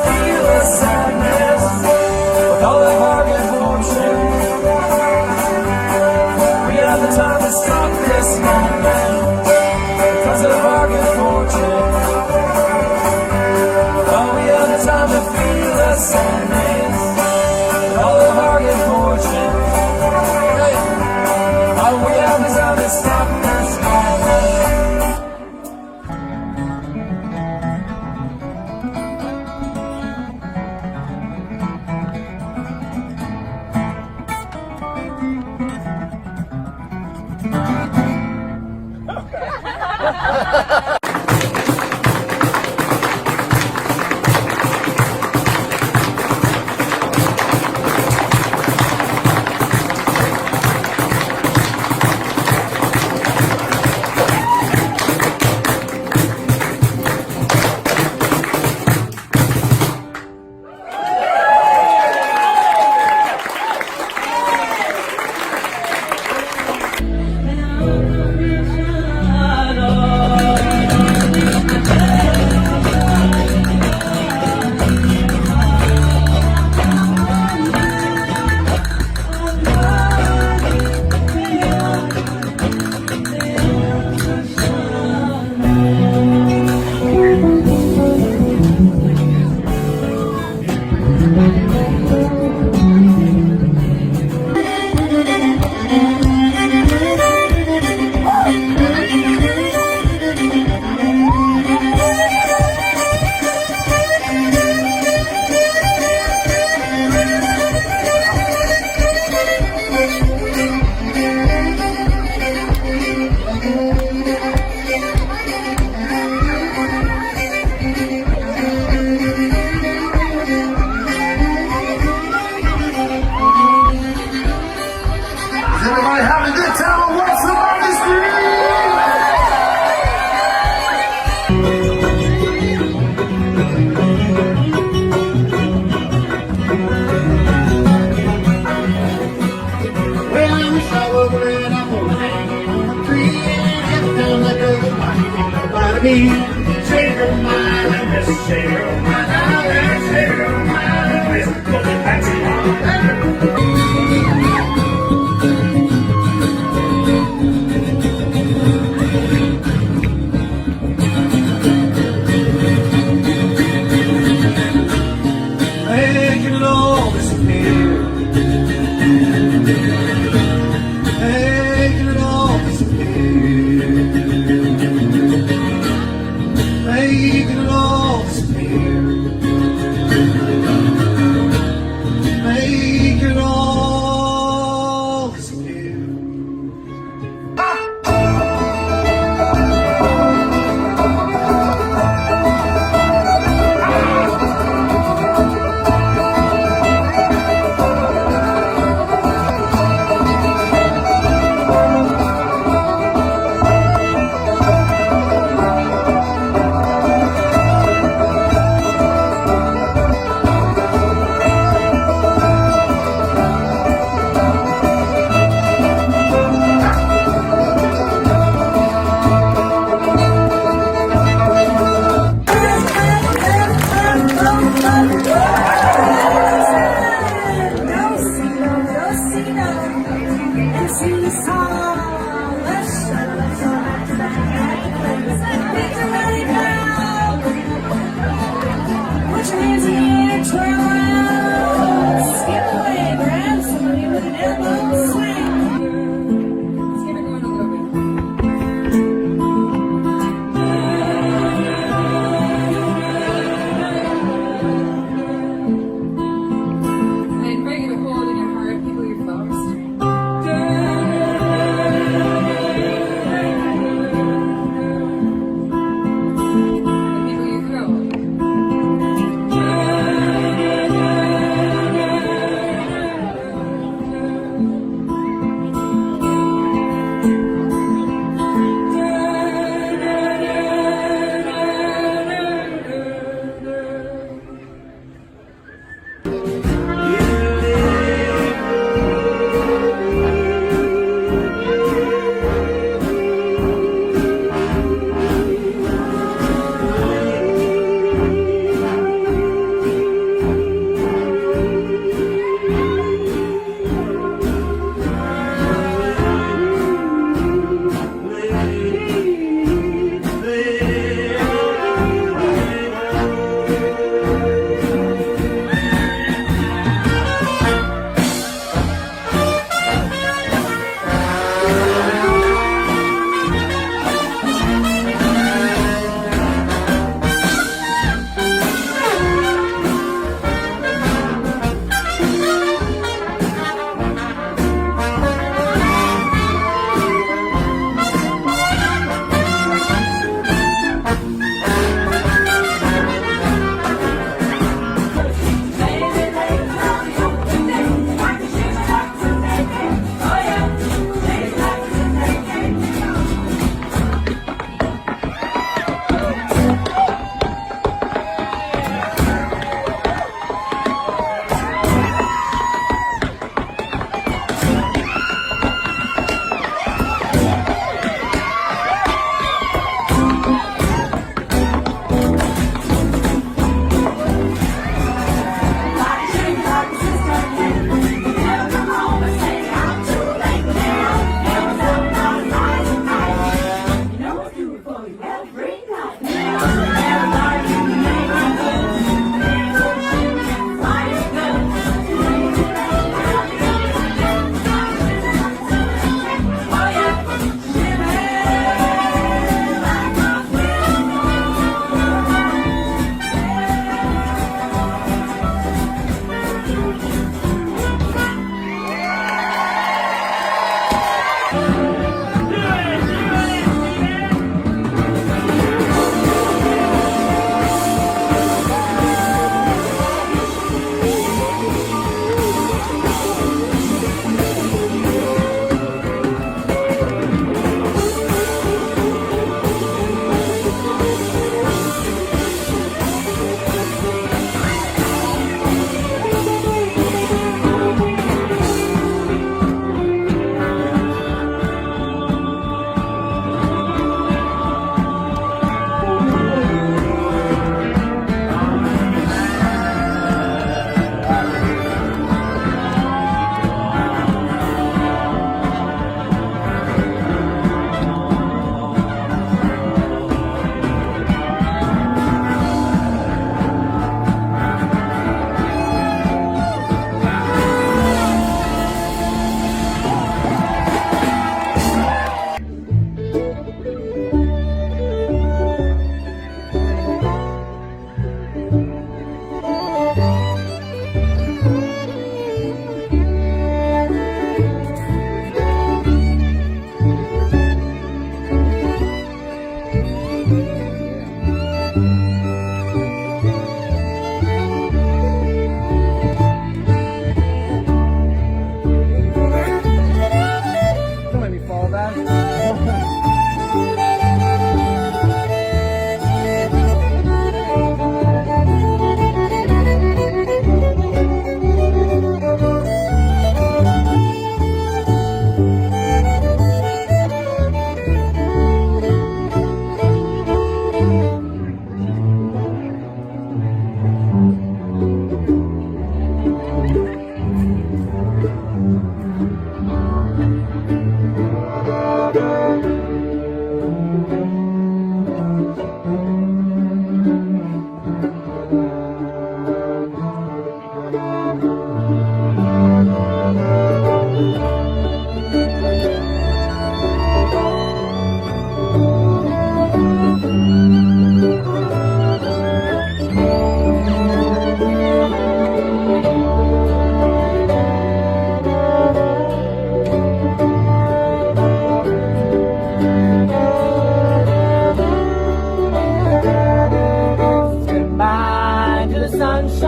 feel the sadness with all the hard good fortune. We have the time to stop this moment because of our good fortune. Oh, we have the time to feel the sadness with all the hard good fortune. Oh, we have the time to stop this moment.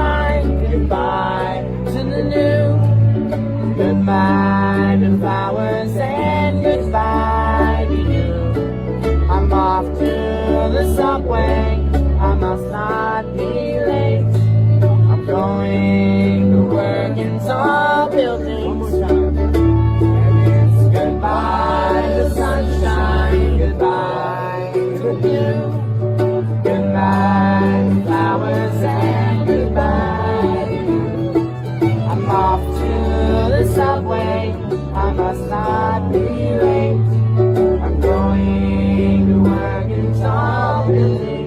sunshine, goodbye to the new, goodbye to flowers and goodbye to you. I'm off to the subway, I must not be late. I'm going to work in tall buildings. Goodbye to sunshine, goodbye to you. Goodbye to flowers and goodbye to you. I'm off to the subway, I must not be late. I'm going to work in tall buildings.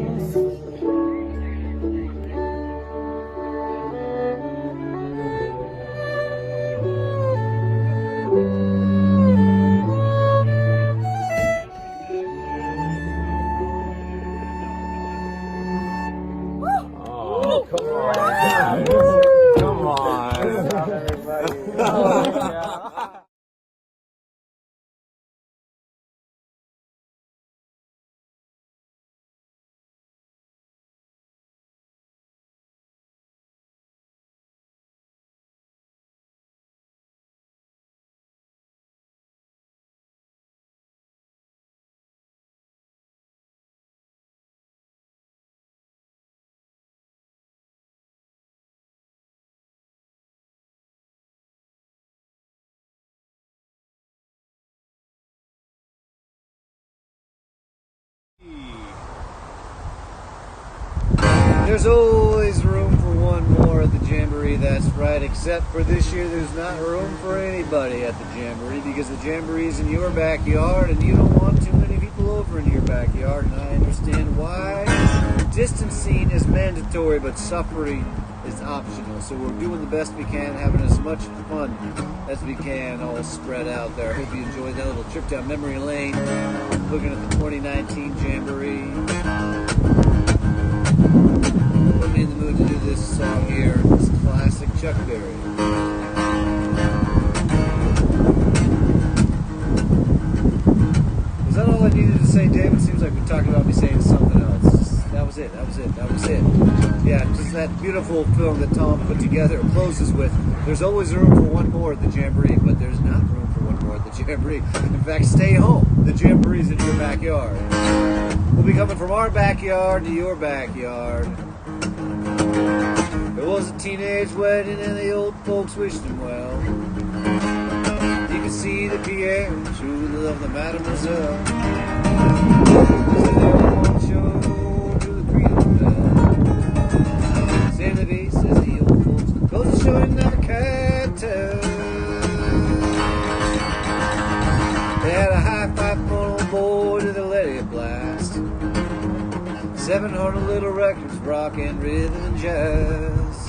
There's always room for one more at the Jamboree, that's right, except for this year there's not room for anybody at the Jamboree because the Jamboree's in your backyard and you don't want too many people over in your backyard, and I understand why. Distancing is mandatory, but suffering is optional, so we're doing the best we can, having as much fun as we can, all spread out there. I hope you enjoyed that little trip down memory lane, looking at the 2019 Jamboree. Put me in the mood to do this song here, this classic Chuck Berry. Was that all I needed to say, David? Seems like we're talking about me saying something else. That was it. Yeah, just that beautiful film that Tom put together closes with, there's always room for one more at the Jamboree, but there's not room for one more at the Jamboree. In fact, stay home. The Jamboree's in your backyard. We'll be coming from our backyard to your backyard. There was a teenage wedding and the old folks wished him well. You could see that Pierre truly loved the mademoiselle. Said they all want to show to the Creole bell. Saint Louis says the old folks goes to show you never can tell. They had a high-five fun on board to the Lady Blast. 700 little records, rock and rhythm and jazz.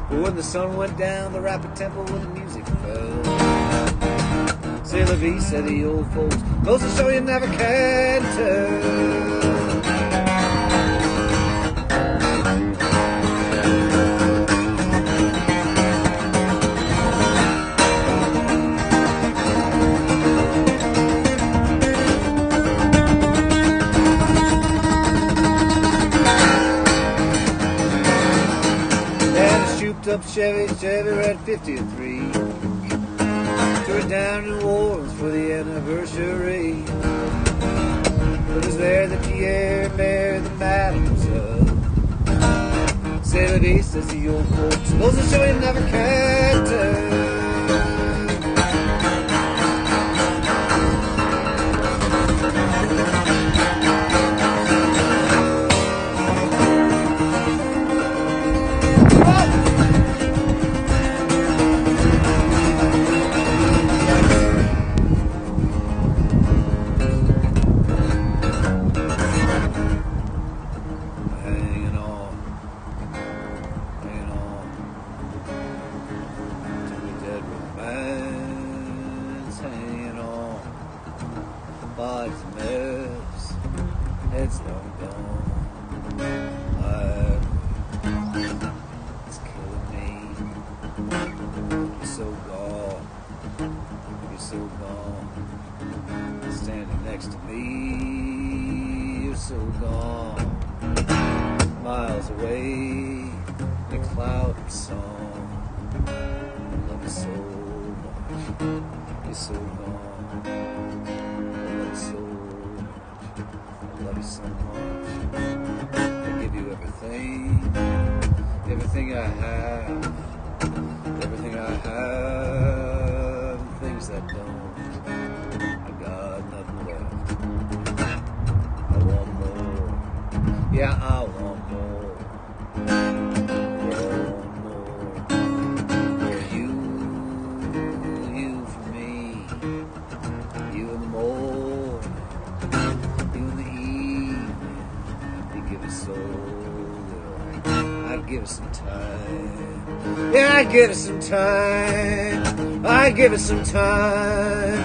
But when the sun went down, the rapid tempo of the music fell. C'est la vie, said the old folks, goes to show you never can tell. Up Chevy red 53. Toured down New Orleans for the anniversary. It was there that Pierre married the mademoiselle. C'est la vie, says the old folks, goes to show you never can tell. It's long gone. It's killing me. You're so gone. You're so gone. Standing next to me. You're so gone. Miles away. Next you so long. I love you so much. I love you so much. I give you everything, everything I have, everything I have, and things that don't. I got nothing left. I want more. Yeah, I want more. Yeah, I want more. For you for me. You in the morning, you in the evening. You give it so little. I give it some time. Yeah, I give it some time. I give it some time.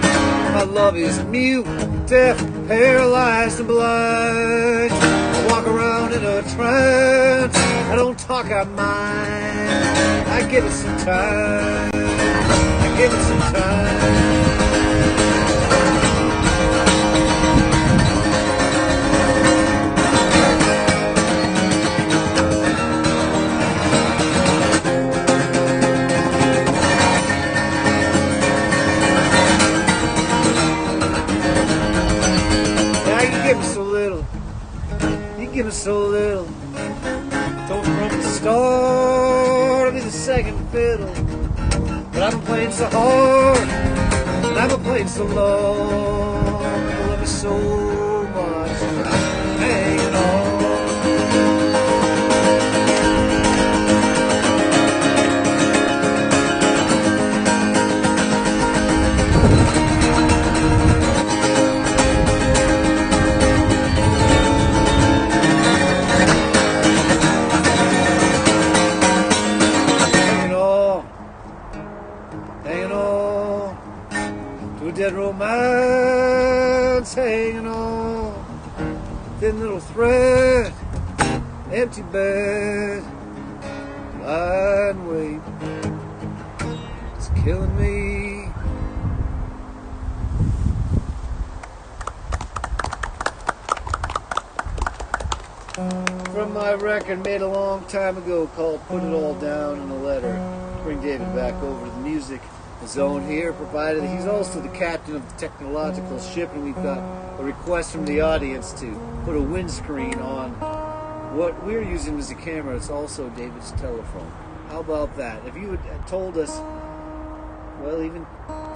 My love is mute, deaf, paralyzed, and blind. I walk around in a trance. I don't talk, I mind. I give it some time. I give it some time. Give me so little, you give me so little. Told from the start, I'll be the second fiddle. But I've been playing so hard, and I've been playing so long. I love you so much, hanging on. Dead romance hanging on, thin little thread, empty bed, lie and wait. It's killing me. From my record made a long time ago called Put It All Down in a Letter. Bring David back over to the music zone here, provided he's also the captain of the technological ship, and we've got a request from the audience to put a windscreen on what we're using as a camera. It's also David's telephone. How about that? If you had told us, well, even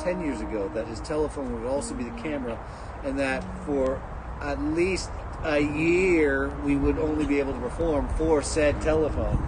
10 years ago, that his telephone would also be the camera, and that for at least a year we would only be able to perform for said telephone,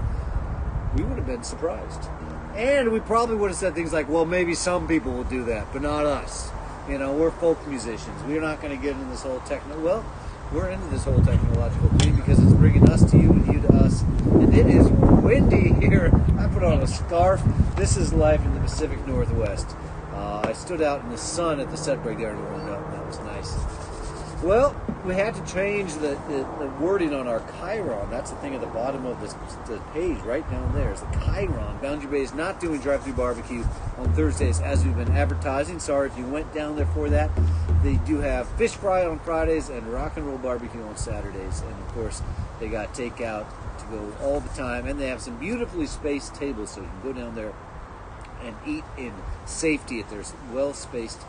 we would have been surprised. And we probably would have said things like, well, maybe some people will do that, but not us. You know, we're folk musicians. We're not going to get into this whole well, we're into this whole technological thing because it's bringing us to you and you to us. And it is windy here. I put on a scarf. This is life in the Pacific Northwest. I stood out in the sun at the set break there and warmed up. That was nice. Well, we had to change the wording on our Chiron. That's the thing at the bottom of the page, right down there. Is the Chiron. Boundary Bay is not doing drive-through barbecue on Thursdays as we've been advertising. Sorry if you went down there for that. They do have fish fry on Fridays and rock and roll barbecue on Saturdays. And of course, they got takeout to go all the time. And they have some beautifully spaced tables, so you can go down there and eat in safety if there's well-spaced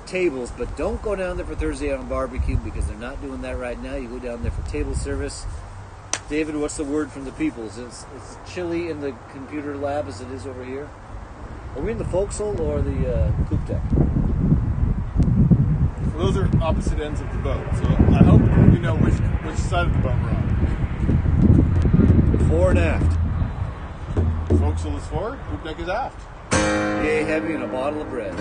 tables. But don't go down there for Thursday on barbecue because they're not doing that right now. You go down there for table service. David, what's the word from the people? Is it chilly in the computer lab as it is over here? Are we in the forecastle or the coop deck? Well, those are opposite ends of the boat, so I hope you know which side of the boat we're on. Fore and aft. Forecastle is forward, coop deck is aft. Yay, heavy and a bottle of bread.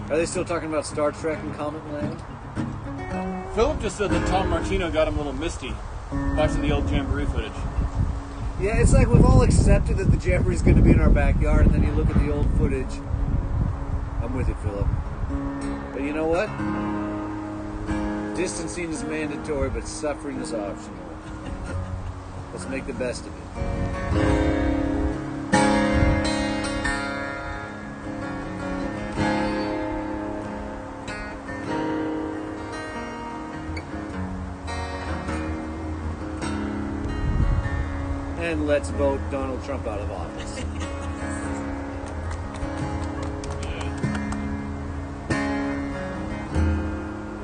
Are they still talking about Star Trek and Comet Land? Philip just said that Tom Martino got him a little misty watching the old Jamboree footage. Yeah, it's like we've all accepted that the Jamboree's going to be in our backyard, and then you look at the old footage. I'm with you, Philip. But you know what? Distancing is mandatory, but suffering is optional. Let's make the best of it. And let's vote Donald Trump out of office.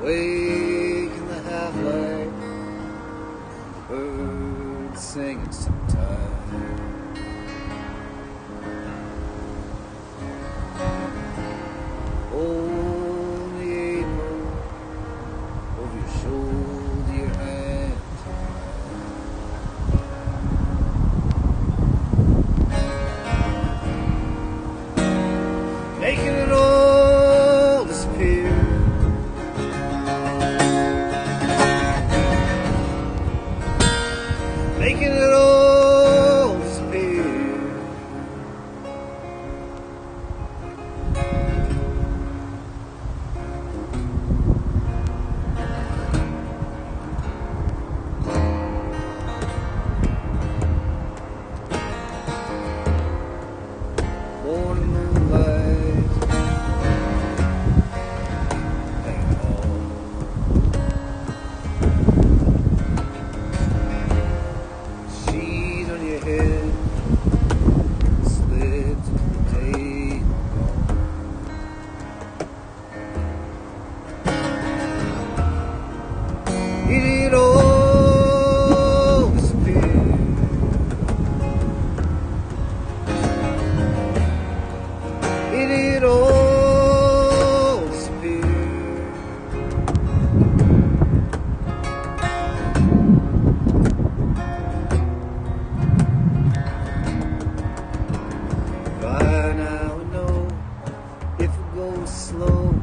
Wake in the half-light, birds singing sometime. Hold the apron over your shoulder, your hand. Making it all disappear. Making it all disappear. Morning moonlight, hanging on. Sheet on your head slipped into the day gone. It all disappeared. It all disappeared. By now I know if it goes slow,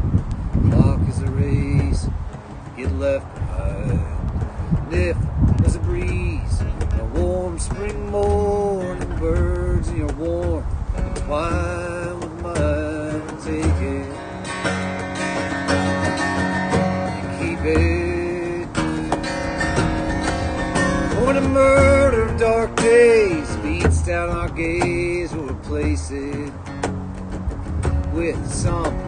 clock is a race, get left behind. And if there's a breeze, a warm spring morning, birds in your warm twine with mine, take it and keep it. For the murder of dark days beats down our gaze, we'll replace it with some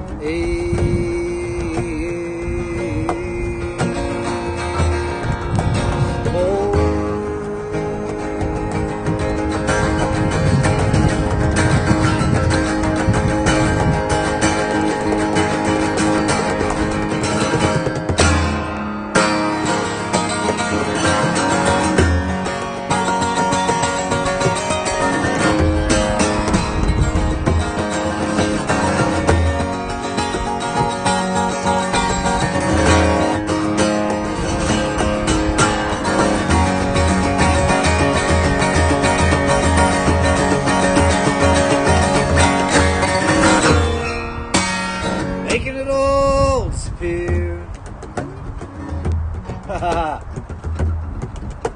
making it all disappear.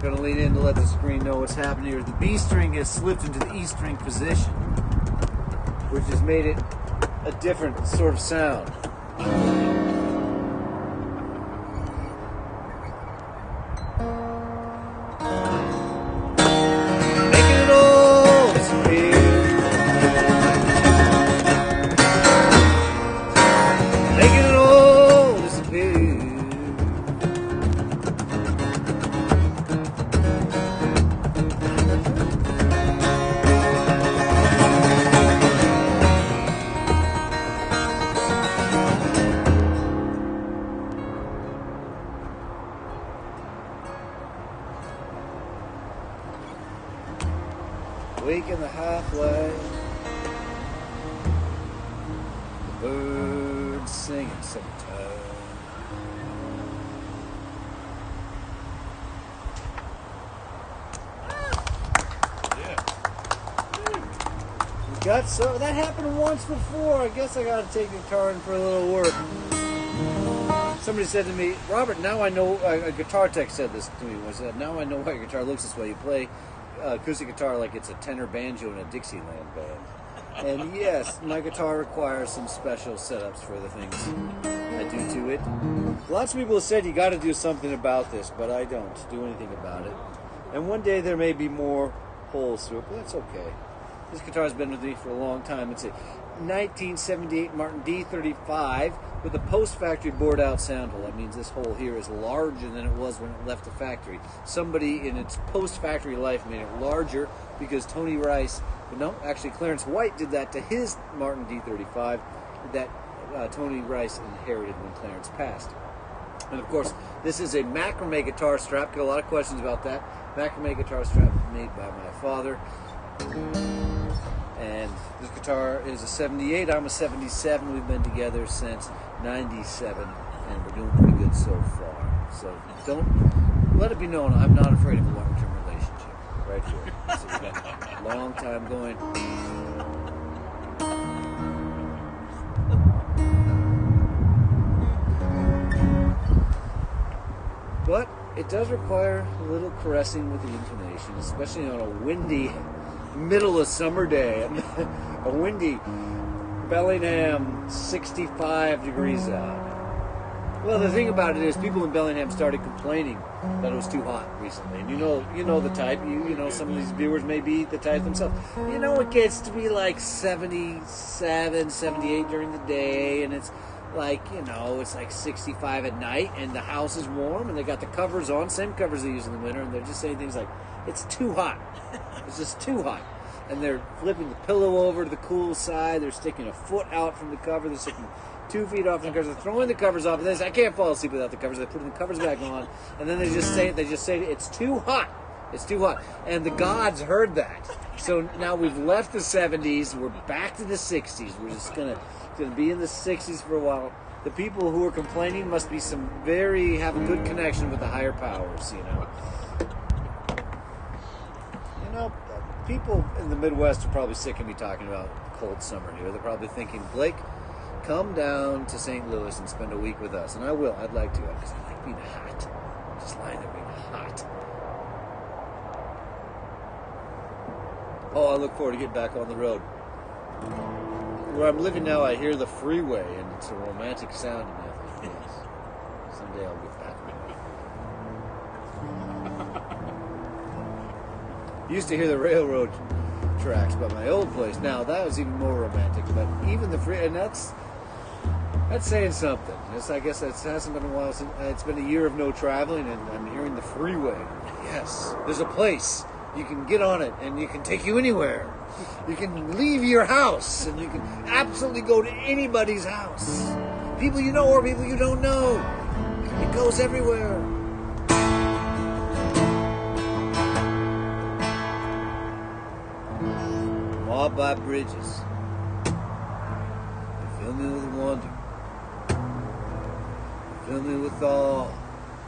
Gonna lean in to let the screen know what's happening here. The B string has slipped into the E string position, which has made it a different sort of sound. Making it all disappear. Making it all disappear. Wake in the half-light, the birds singing sometime. We got so that happened once before. I guess I got to take the guitar in for a little work. Somebody said to me, Robert, now I know. A guitar tech said this to me once. Now I know why your guitar looks this way. You play acoustic guitar like it's a tenor banjo in a Dixieland band. And yes, my guitar requires some special setups for the things I do to it. Lots of people have said you got to do something about this, but I don't do anything about it. And one day there may be more holes through it, but that's okay. This guitar's been with me for a long time. It's 1978 Martin D35 with a post-factory bored-out sound hole. That means this hole here is larger than it was when it left the factory. Somebody in its post-factory life made it larger because Tony Rice, no, actually Clarence White did that to his Martin D35 that Tony Rice inherited when Clarence passed. And of course, this is a Macrame guitar strap. Get a lot of questions about that. Macrame guitar strap made by my father. And this guitar is a 78. I'm a 77. We've been together since 97, and we're doing pretty good so far. So don't let it be known I'm not afraid of a long-term relationship. Right here. So we've got a long time going. But it does require a little caressing with the intonation, especially on a windy middle of summer day. A windy Bellingham, 65 degrees out. Well, the thing about it is people in Bellingham started complaining that it was too hot recently. And you know the type. You know some of these viewers may be the type themselves. You know it gets to be like 77, 78 during the day, and it's like, it's like 65 at night, and the house is warm, and they got the covers on, same covers they use in the winter, and they're just saying things like, it's too hot. It's just too hot. And they're flipping the pillow over to the cool side. They're sticking a foot out from the cover. They're sticking 2 feet off from the covers. They're throwing the covers off. And they say, I can't fall asleep without the covers. They're putting the covers back on. And then they just say, it's too hot. It's too hot. And the gods heard that. So now we've left the 70s. We're back to the 60s. We're just going to be in the 60s for a while. The people who are complaining must be have a good connection with the higher powers, People in the Midwest are probably sick of me talking about the cold summer here. They're probably thinking, Blake, come down to St. Louis and spend a week with us. And I will. I'd like to, because I like being hot. Just lying there being hot. Oh, I look forward to getting back on the road. Where I'm living now, I hear the freeway, and it's a romantic sound. And yes, someday I'll get back on it. Used to hear the railroad tracks by my old place. Now that was even more romantic. But even the free, and that's saying something. I guess it hasn't been a while since. It's been a year of no traveling, and I'm hearing the freeway. Yes, there's a place you can get on it, and you can take you anywhere. You can leave your house, and you can absolutely go to anybody's house. People you know or people you don't know. It goes everywhere. Mobbed by bridges. They fill me with wonder. They fill me with awe.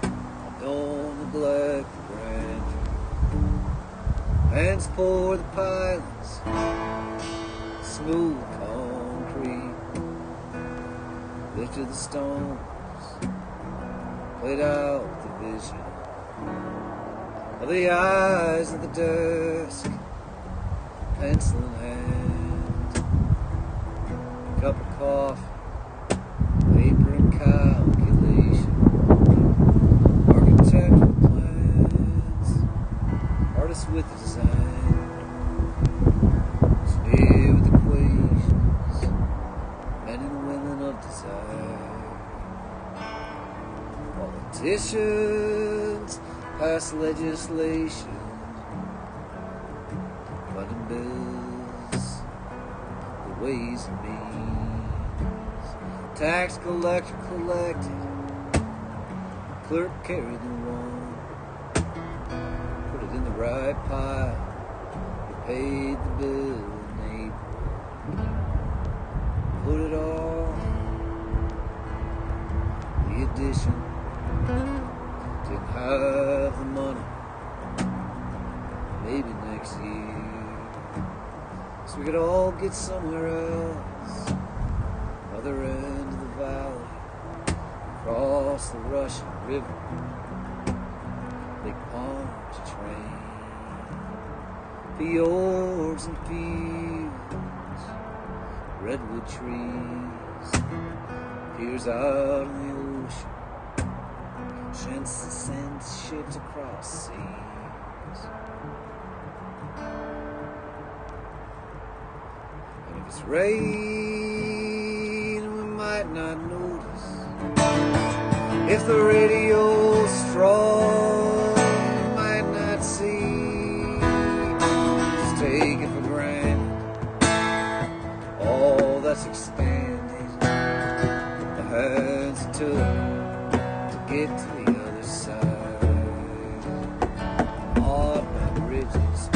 I don't neglect the grandeur. Hands pour the pilings. Smooth concrete. Lifted the stones. Played out the vision of the eyes at the desk. Pencil in hand, cup of coffee, paper and calculation, architectural plans, artists with design, engineer with equations, men and women of desire, politicians pass legislation. Funding bills, the ways and means, tax collector collected, clerk carried the one, put it in the right pile, you paid the bill in April, put it all, the addition, didn't have the money, maybe next year. So we could all get somewhere else, other end of the valley, across the Russian River, big orange train, fjords and fields, redwood trees, piers out in the ocean, ships and sends ships across seas. it's rain, we might not notice. If the radio's strong, we might not see. Just take it for granted, all that's expanded. The hands it took to get to the other side. On my bridges.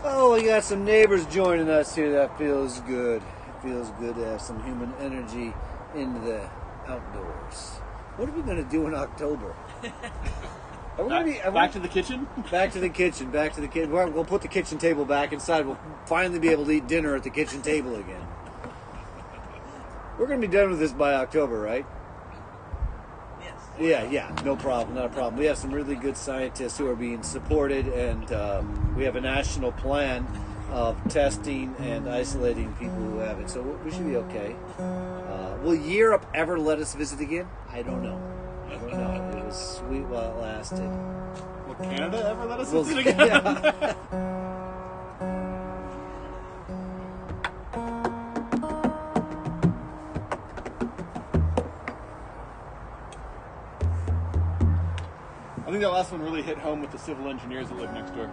Oh, we got some neighbors joining us here. That feels good. It feels good to have some human energy in the outdoors. What are we going to do in October? Back to the kitchen? Back to the kitchen. We'll put the kitchen table back inside. We'll finally be able to eat dinner at the kitchen table again. We're going to be done with this by October, right? Yes. Yeah, no problem, not a problem. We have some really good scientists who are being supported, and we have a national plan of testing and isolating people who have it, so we should be okay. Will Europe ever let us visit again? I don't know. It was sweet while it lasted. Will Canada ever let us visit again? Yeah. I think that last one really hit home with the civil engineers that live next door.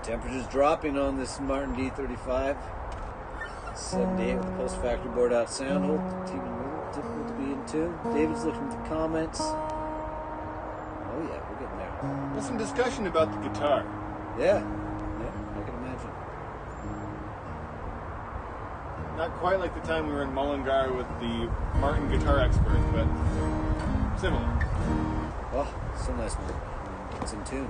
Temperatures dropping on this Martin D35. 78 with the post factory board out sound hole. Even a little difficult to be in tune. David's looking at the comments. Oh yeah, we're getting there. There's some discussion about the guitar. Yeah, I can imagine. Not quite like the time we were in Mullingar with the Martin guitar expert, but similar. Oh, so nice when it's in tune.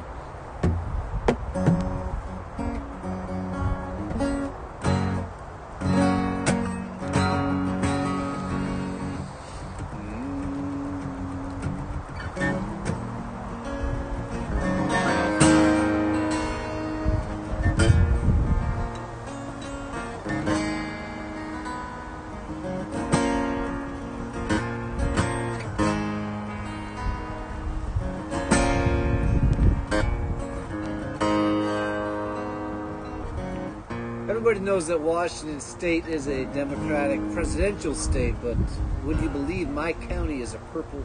Everybody knows that Washington State is a Democratic presidential state, but would you believe my county is a purple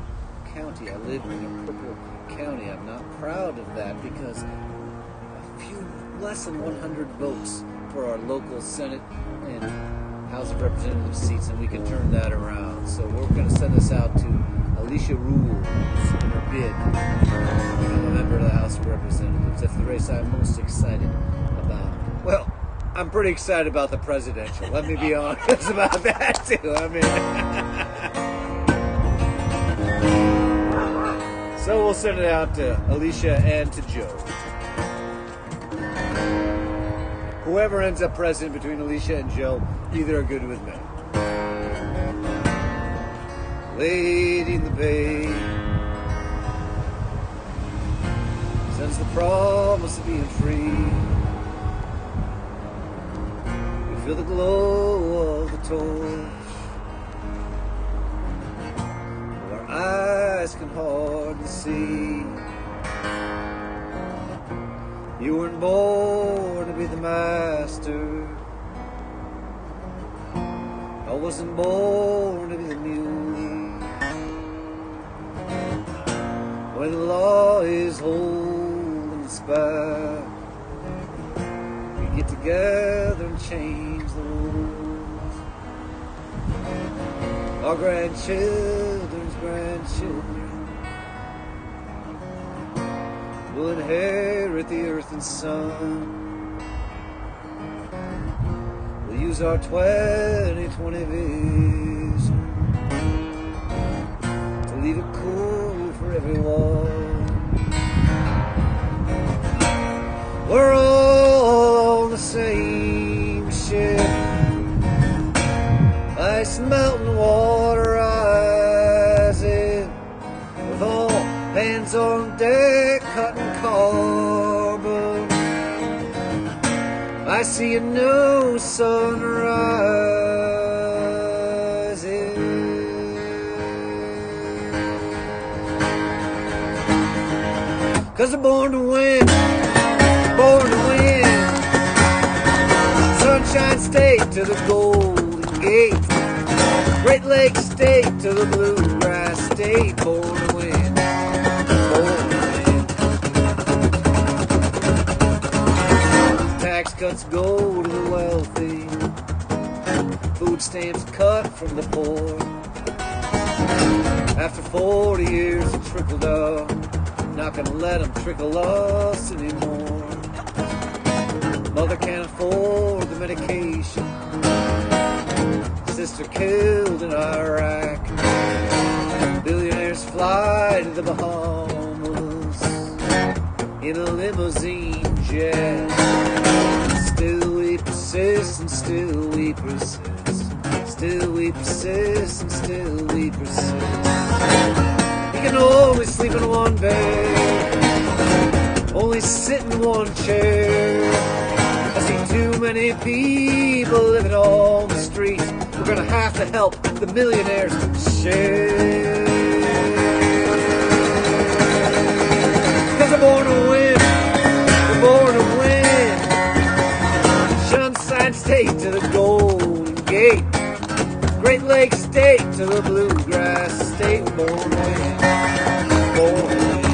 county? I live in a purple county. I'm not proud of that because less than 100 votes for our local Senate and House of Representatives seats, and we can turn that around. So we're going to send this out to Alicia Rule, who's in her bid to become a member of the House of Representatives. That's the race I'm most excited about. Well, I'm pretty excited about the presidential. Let me be honest about that too. I mean, so we'll send it out to Alicia and to Joe. Whoever ends up president between Alicia and Joe, either are good with me. Lady in the Bay sends the promise of being free. Feel the glow of the torch. Our eyes can hardly see. You weren't born to be the master. wasn't born to be the mule, where the law is holding its back. We get together and change the rules. Our grandchildren's grandchildren will inherit the earth and sun. We'll use our 20/20 vision to leave it cool for everyone. We're all on the same ship, ice melting, water rising, with all hands on deck cutting carbon. I see a new sun rising. 'Cause I'm born to win, born to win. Sunshine State to the Golden Gate, Great Lakes State to the Bluegrass State. Born to win, born to win. Tax cuts go to the wealthy, food stamps cut from the poor. After 40 years it trickled up, not gonna let them trickle us anymore. Mother can't afford the medication, sister killed in Iraq. Billionaires fly to the Bahamas in a limousine jet. Still we persist and still we persist. Still we persist and still we persist. You can only sleep in one bed, only sit in one chair. I see too many people living on the street. We're gonna have to help the millionaires share. 'Cause I'm born to win, we're born to win. Sunshine State to the Golden Gate, Great Lakes State to the Bluegrass State. We're born to win, born to win.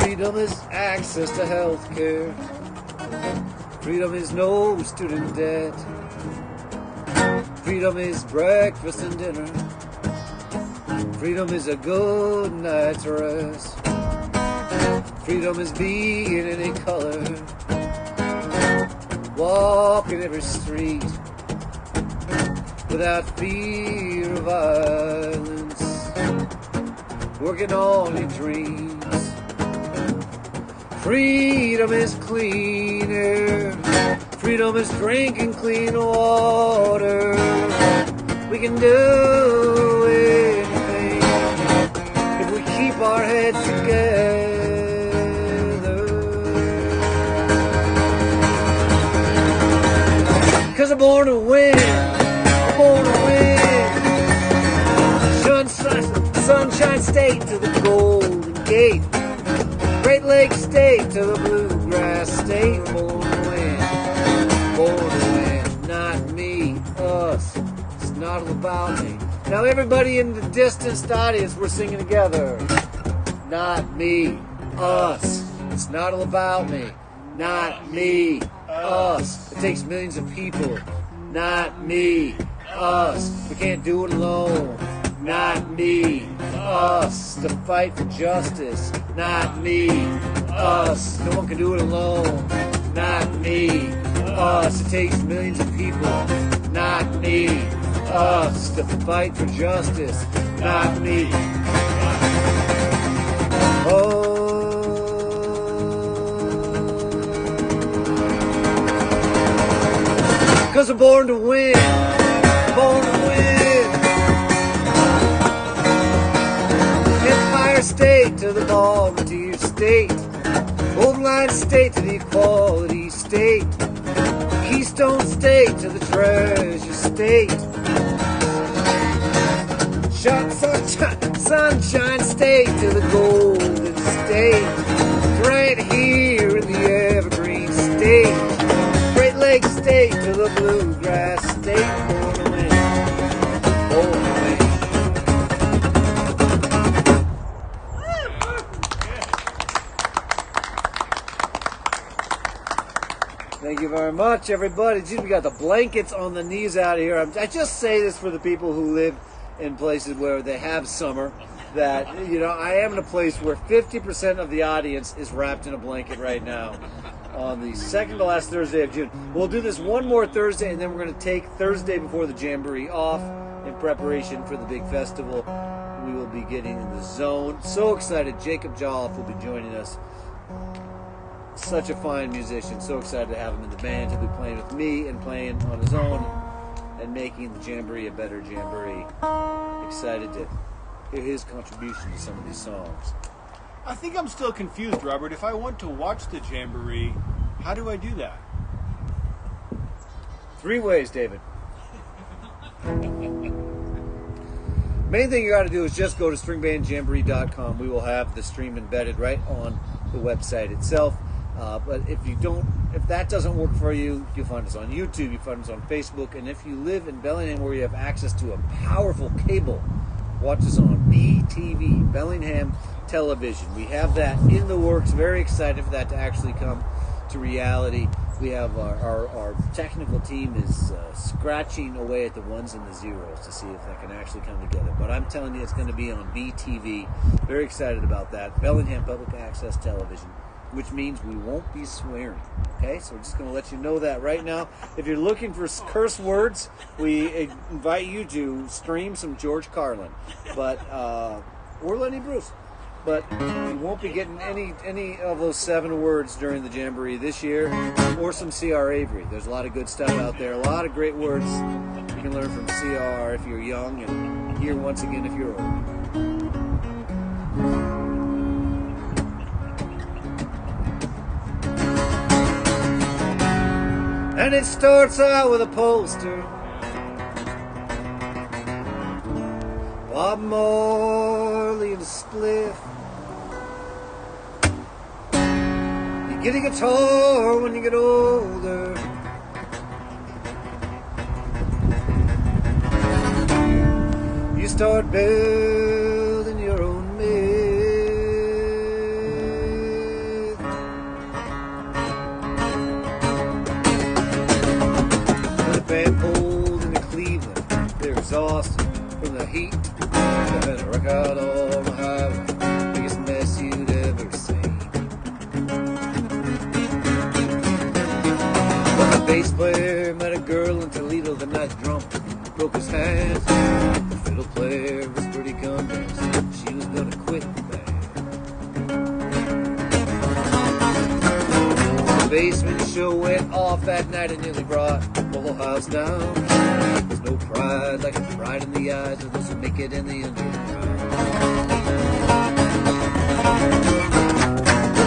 Freedom is access to health care. Freedom is no student debt. Freedom is breakfast and dinner. Freedom is a good night's rest. Freedom is being any color, walking every street without fear of violence, working on your dreams. Freedom is clean air. Freedom is drinking clean water. We can do anything if we keep our heads together. 'Cause I'm born to win, I'm born to win. Sunshine State to the Golden Gate, Great Lakes State to the Bluegrass State. Born to win, born to win. Not me, us. It's not all about me. Now everybody in the distanced audience, we're singing together. Not me, us. It's not all about me. Not me, us. It takes millions of people. Not me, us. We can't do it alone. Not me, us. To fight for justice. Not me, us. No one can do it alone. Not me, us. It takes millions of people. Not me, us. To fight for justice. Not me. Oh. 'Cause I'm born to win, born to win. Empire State to the volunteer state, Old Line State to the equality state. State, Keystone State to the Treasure State. Sunshine State to the Golden State. It's right here in the Evergreen State. Great Lakes State to the Bluegrass State. Born to win. Born to win. Thank you very much, everybody. Geez, we got the blankets on the knees out here. I just say this for the people who live in places where they have summer, that, you know, I am in a place where 50% of the audience is wrapped in a blanket right now on the second to last Thursday of June. We'll do this one more Thursday, and then we're going to take Thursday before the Jamboree off in preparation for the big festival. We will be getting in the zone. So excited. Jacob Jolliffe will be joining us. Such a fine musician. So excited to have him in the band. He'll be playing with me and playing on his own and making the Jamboree a better Jamboree. Excited to hear his contribution to some of these songs. I think I'm still confused, Robert. If I want to watch the Jamboree, how do I do that? 3 ways, David. Main thing you got to do is just go to stringbandjamboree.com. We will have the stream embedded right on the website itself. But if that doesn't work for you, you'll find us on YouTube, you find us on Facebook, and if you live in Bellingham where you have access to a powerful cable, watch us on BTV, Bellingham Television. We have that in the works. Very excited for that to actually come to reality. We have our technical team is scratching away at the ones and the zeros to see if that can actually come together. But I'm telling you, it's going to be on BTV. Very excited about that. Bellingham Public Access Television, which means we won't be swearing. Okay, so we're just going to let you know that right now. If you're looking for curse words, we invite you to stream some George Carlin, but or Lenny Bruce. But you won't be getting any of those 7 words during the Jamboree this year, or some C.R. Avery. There's a lot of good stuff out there, a lot of great words you can learn from C.R. if you're young, and here once again if you're old. And it starts out with a poster. Bob Marley and a spliff. You get a guitar when you get older. You start building your own myth. When the band pulled into Cleveland, they're exhausted from the heat. They've been a wreck out on the highway, biggest mess you'd ever seen. But the bass player met a girl in Toledo the night drunk, broke his hand. The fiddle player was pretty convinced she was gonna quit the band. The basement show went off that night and nearly brought the whole house down. There's no pride like the pride in the eyes of those who make it in the underground.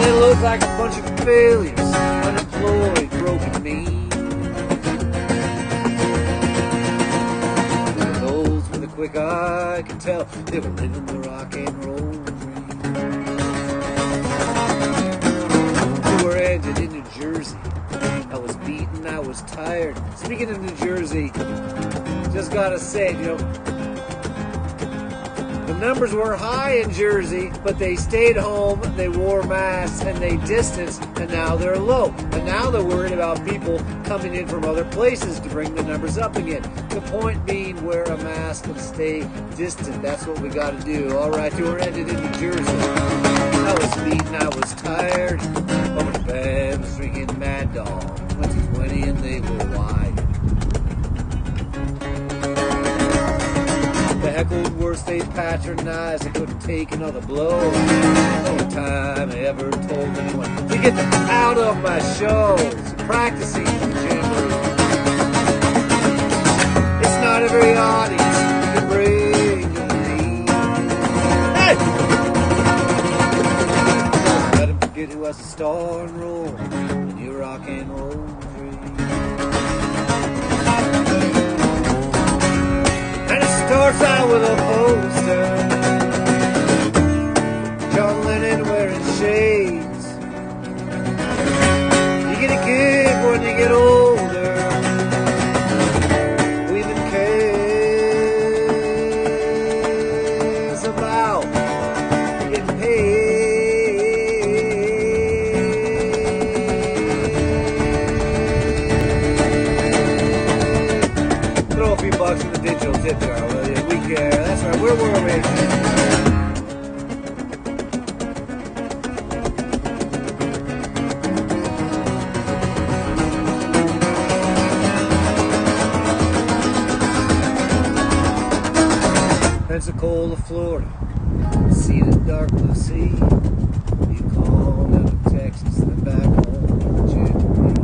They look like a bunch of failures, unemployed, broken, mean. Those with a quick eye could tell they were living the rock and roll dream. They were ended in New Jersey. I was beaten, I was tired. Speaking of New Jersey, just gotta say, you know, the numbers were high in Jersey, but they stayed home, they wore masks, and they distanced, and now they're low. And now they're worried about people coming in from other places to bring the numbers up again. The point being, wear a mask and stay distant. That's what we gotta do. All right, we're ended in New Jersey. I was beaten, I was tired. Over the bed, was drinking Mad Dog. 2020 and they were wired. The heckled worse, they patronized. I couldn't take another blow. No time I ever told anyone to get out of my shows. Practicing the Jamboree. It's not every audience you can bring to me. Hey! Let him forget who has a star and roll when you rock and roll. were we? Pensacola, Florida, seated dark blue sea. You called out of Texas and back home to Jamboree.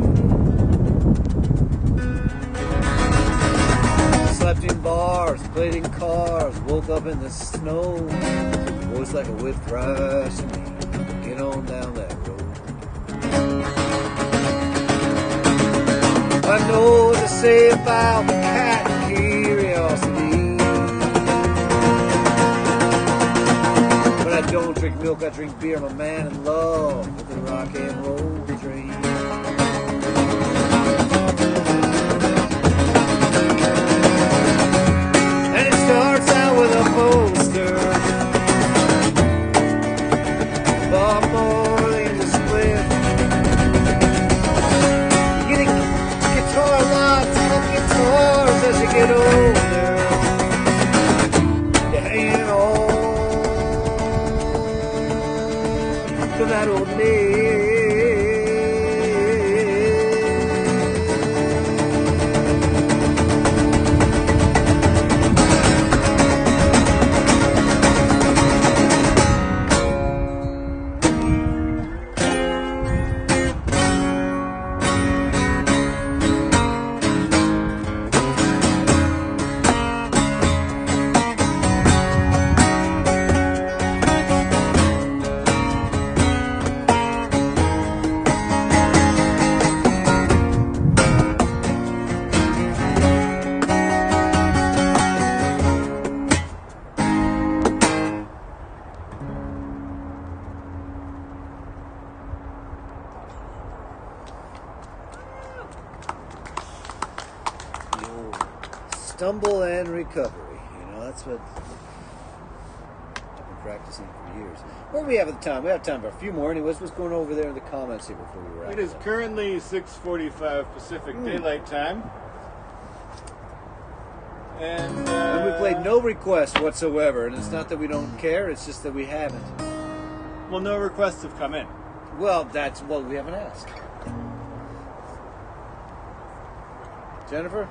Slept in bars, played in cars, woke up in the snow. Voice like a whip cries to me, get on down that road. I know what to say about the cat and curiosity. I don't drink milk, I drink beer. I'm a man in love with the rock and roll dream. And it starts out with a poster. Bob Marley's a split. You get a guitar, lots of guitars as you get older. You're hanging on to that old name. Stumble and recovery. You know, that's what I've been practicing for years. What do we have at the time? We have time for a few more. Anyways, what's going over there in the comments here before we wrap It is up? currently 6:45 Pacific Daylight Time. And And we played no requests whatsoever. And it's not that we don't care, it's just that we haven't. well, no requests have come in. Well, that's what we haven't asked. Jennifer?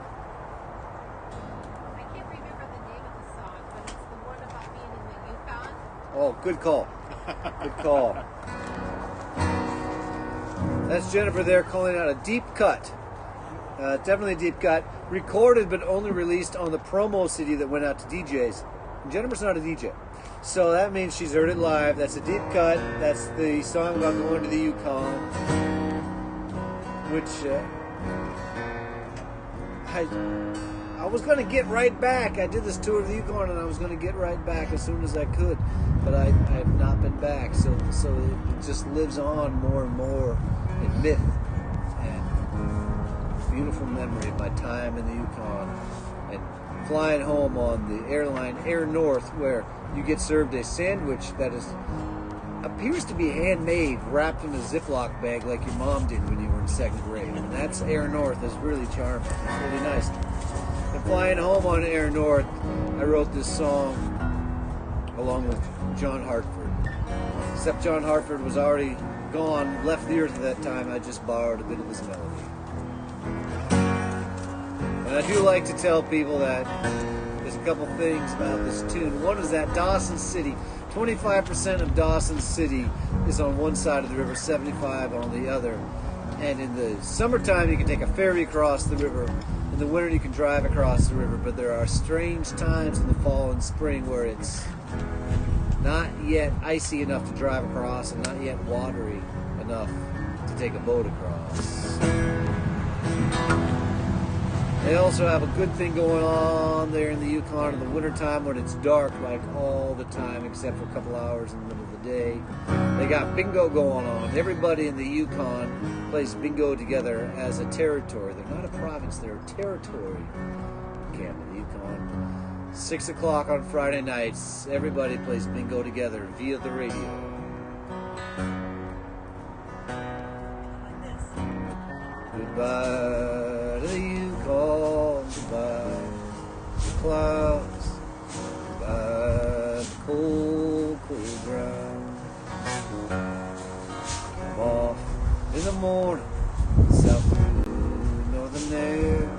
I can't remember the name of the song, but it's the one about being in the Yukon. Oh, good call. Good call. That's Jennifer there calling out a deep cut. Definitely a deep cut. Recorded but only released on the promo CD that went out to DJs. And Jennifer's not a DJ. So that means she's heard it live. That's a deep cut. That's the song about going to the Yukon. Which I was going to get right back. I did this tour of the Yukon and I was going to get right back as soon as I could. But I have not been back. So it just lives on more and more in myth and beautiful memory of my time in the Yukon and flying home on the airline Air North, where you get served a sandwich that appears to be handmade, wrapped in a Ziploc bag like your mom did when you were in second grade. And that's Air North. It's really charming. It's really nice. And flying home on Air North, I wrote this song along with John Hartford. Except John Hartford was already gone, left the earth at that time. I just borrowed a bit of his melody. And I do like to tell people that there's a couple things about this tune. One is that Dawson City, 25% of Dawson City is on one side of the river, 75% on the other. And in the summertime, you can take a ferry across the river. In the winter, you can drive across the river. But there are strange times in the fall and spring where it's not yet icy enough to drive across and not yet watery enough to take a boat across. They also have a good thing going on there in the Yukon in the wintertime when it's dark, like all the time, except for a couple hours in the middle of the day. They got bingo going on. Everybody in the Yukon plays bingo together as a territory. They're not a province, they're a territory. Camp in the Yukon. 6 o'clock on Friday nights, everybody plays bingo together via the radio. Goodbye to the Yukon, goodbye to clouds, goodbye in the morning, south through northern air,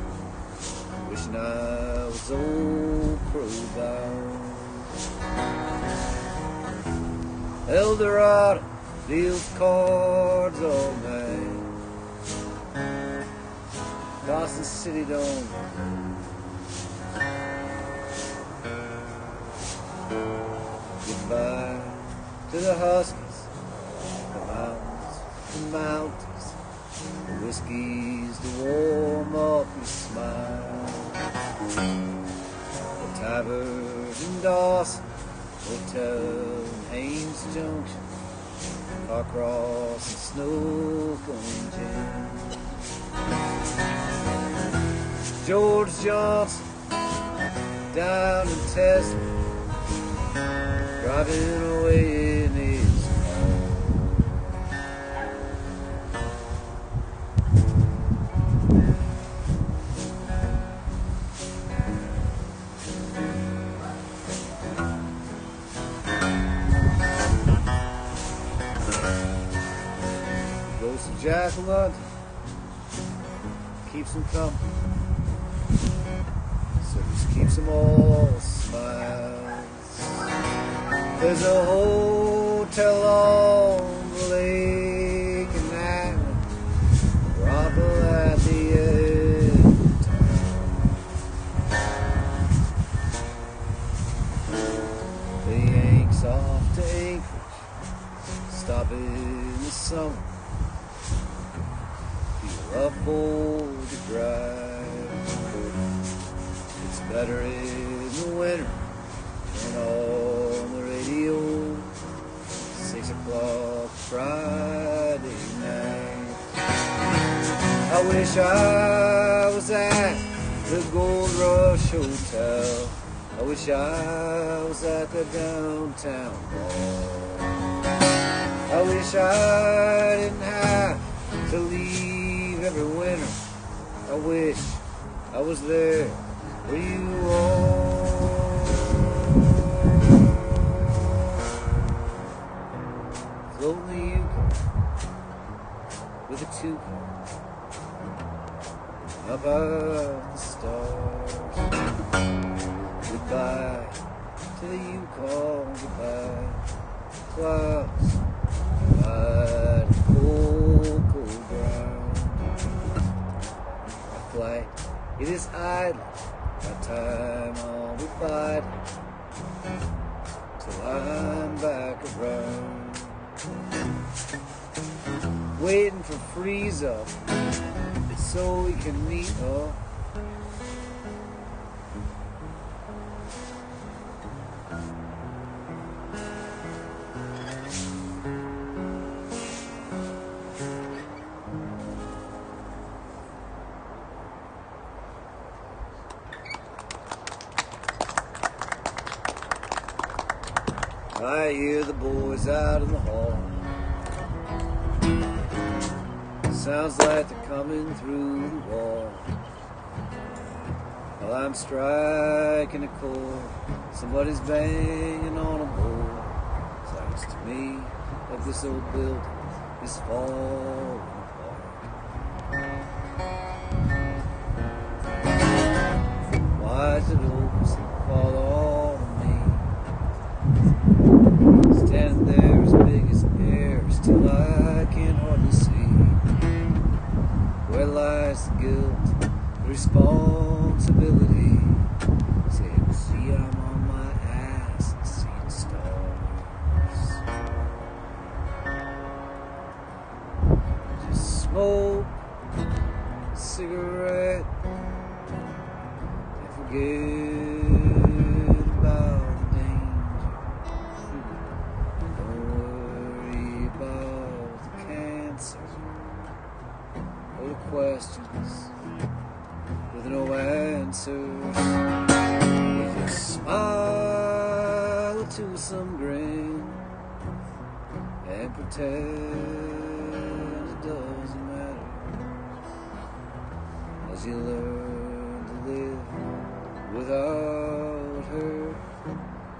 wishing I was old crow bound. Eldorado deals cards all night, across the city dome. Goodbye to the huskies, the mountains, the mountains, the whiskeys to warm up your smile. The Tavern in Dawson, hotel in Haines Junction, Carcross and Snowcomb Gin. George Johnson down in Tesla, driving away in his car. Goes to Jack London, keeps him company, so just keeps them all smiles. There's a hotel on the lake in Ireland, a brothel at the end of town. The Yanks off to Anchorage, stop in the summer, feel up bold to drive. It's better in the winter, turn on the radio, 6 o'clock Friday night. I wish I was at the Gold Rush Hotel, I wish I was at the downtown bar. I wish I didn't have to leave every winter, I wish I was there where you are. Floating the Yukon with a toucan up at the stars. Goodbye to the Yukon, goodbye clouds, goodbye to cold, cold ground. My flight, it is idle, my time I'll be fighting till I'm back around. Waiting for freeze up so we can meet up. I hear the boys out in the hall. Sounds like they're coming through the wall. While I'm striking a chord, somebody's banging on a board. Sounds to me like this old building is falling apart. Why is it always fall on me? Standing there as big as air, still I can hardly see. Where lies the guilt, the responsibility? Say, see, I'm on my ass and seeing stars. Just smoke a cigarette and forget about the danger. Don't worry about the cancer or the questions with no answers. You just smile to some grin and pretend it doesn't matter as you learn to live without her.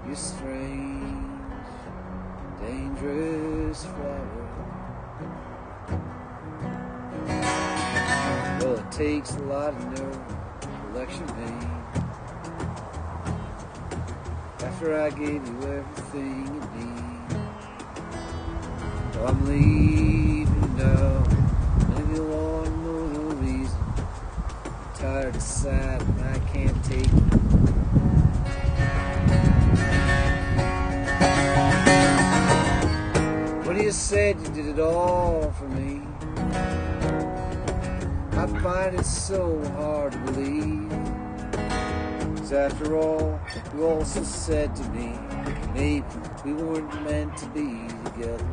You strange, dangerous flower. Well, it takes a lot of nerve to election me. After I gave you everything you need. So I'm leaving now. Maybe you want to know the reason. I'm tired of sad and I can't take it. When you said you did it all for me, I find it so hard to believe. 'Cause after all, you also said to me, maybe we weren't meant to be together.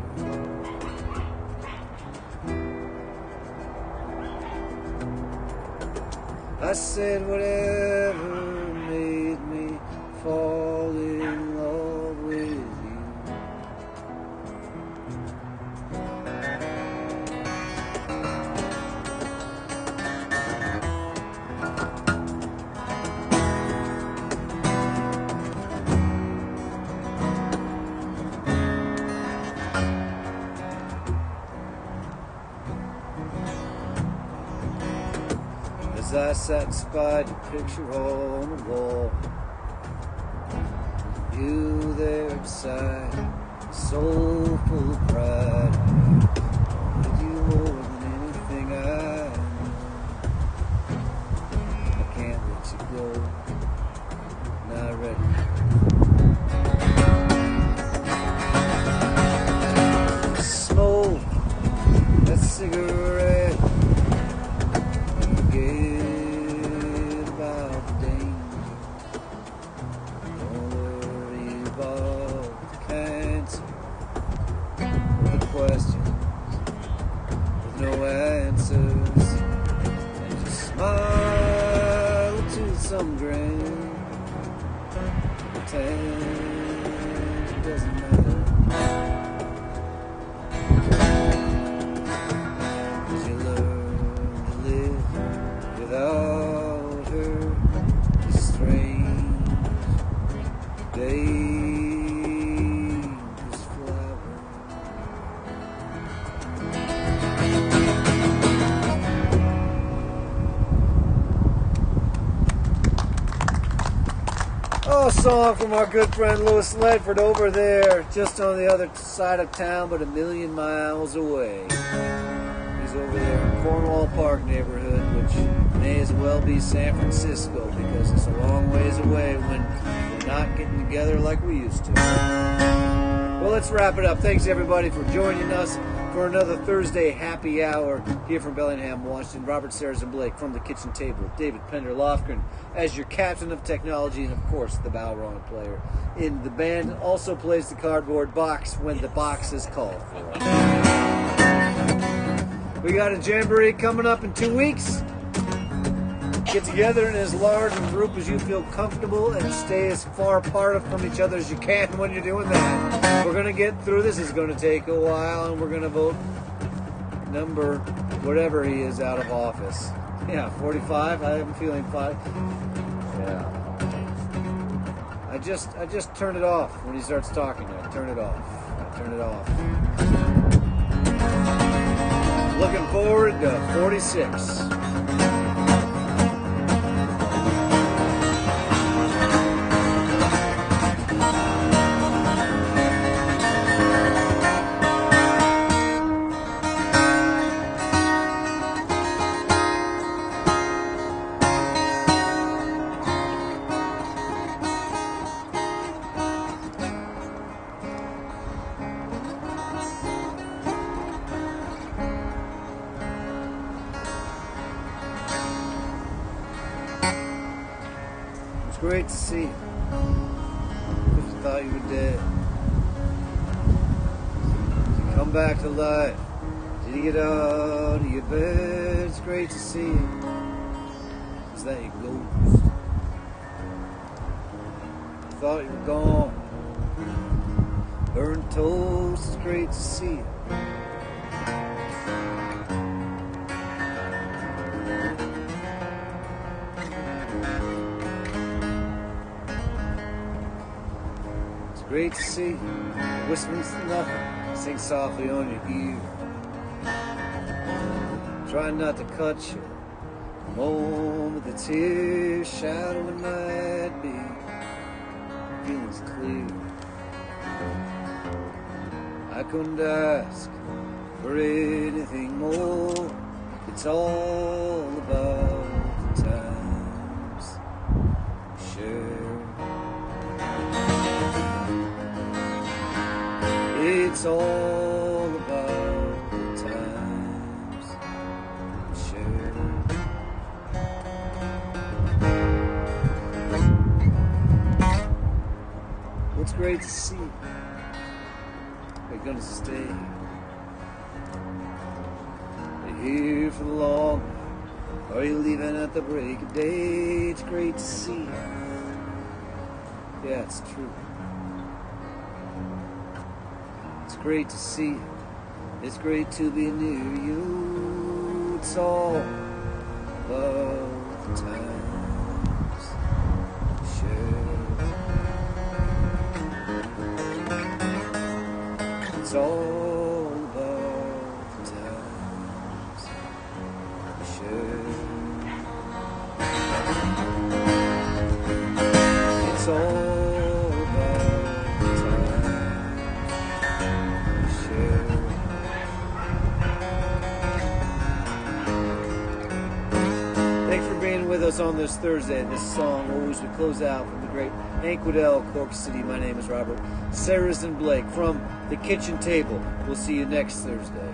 I said whatever made me fall in love with you. As I sat and spied your picture on the wall, you there beside, soul full of pride. I did you more than anything I know. I can't let you go, not ready. Smoke that cigarette. Forget about the danger. Don't worry about the cancer or the questions with no answers. And just smile to some grin. Pretend it doesn't matter. Without her, the strange, dangerous flower. Oh, a song from our good friend Louis Ledford over there, just on the other side of town, but 1,000,000 miles away. He's over there in Cornwall Park neighborhood, which may as well be San Francisco because it's a long ways away when we're not getting together like we used to. Well, let's wrap it up. Thanks everybody for joining us for another Thursday happy hour here from Bellingham, Washington. Robert Sarazin Blake from the kitchen table. David Pender Lofgren as your captain of technology, and of course the Balrog player in the band. Also plays the cardboard box when the box is called for. We got a jamboree coming up in 2 weeks. Get together in as large a group as you feel comfortable and stay as far apart from each other as you can when you're doing that. We're going to get through this. It's going to take a while, and we're going to vote number whatever he is out of office. Yeah, 45. I am feeling 5. Yeah. I just turn it off when he starts talking. I turn it off. Looking forward to 46. Great to see you. If you thought you were dead, did you come back to life? Did you get out of your bed? It's great to see you. Is that your ghost? I thought you were gone. Burnt toast. It's great to see you. Great to see you. Whispering nothing. Sing softly on your ear. Trying not to cut you moment the tears shadowing might be, feelings clear. I couldn't ask for anything more. It's all about the times share. It's all about the times share. What's great to see? They're gonna stay. They're here for the long night. Are you leaving at the break of day? It's great to see. Yeah, it's true. It's great to see you. It's great to be near you. It's all about the times shared. It's all about the times shared. It's all about the times shared. Thanks for being with us on this Thursday. This song always we close out from the great Hank Waddell, Cork City. My name is Robert Sarazin Blake from the kitchen table. We'll see you next Thursday.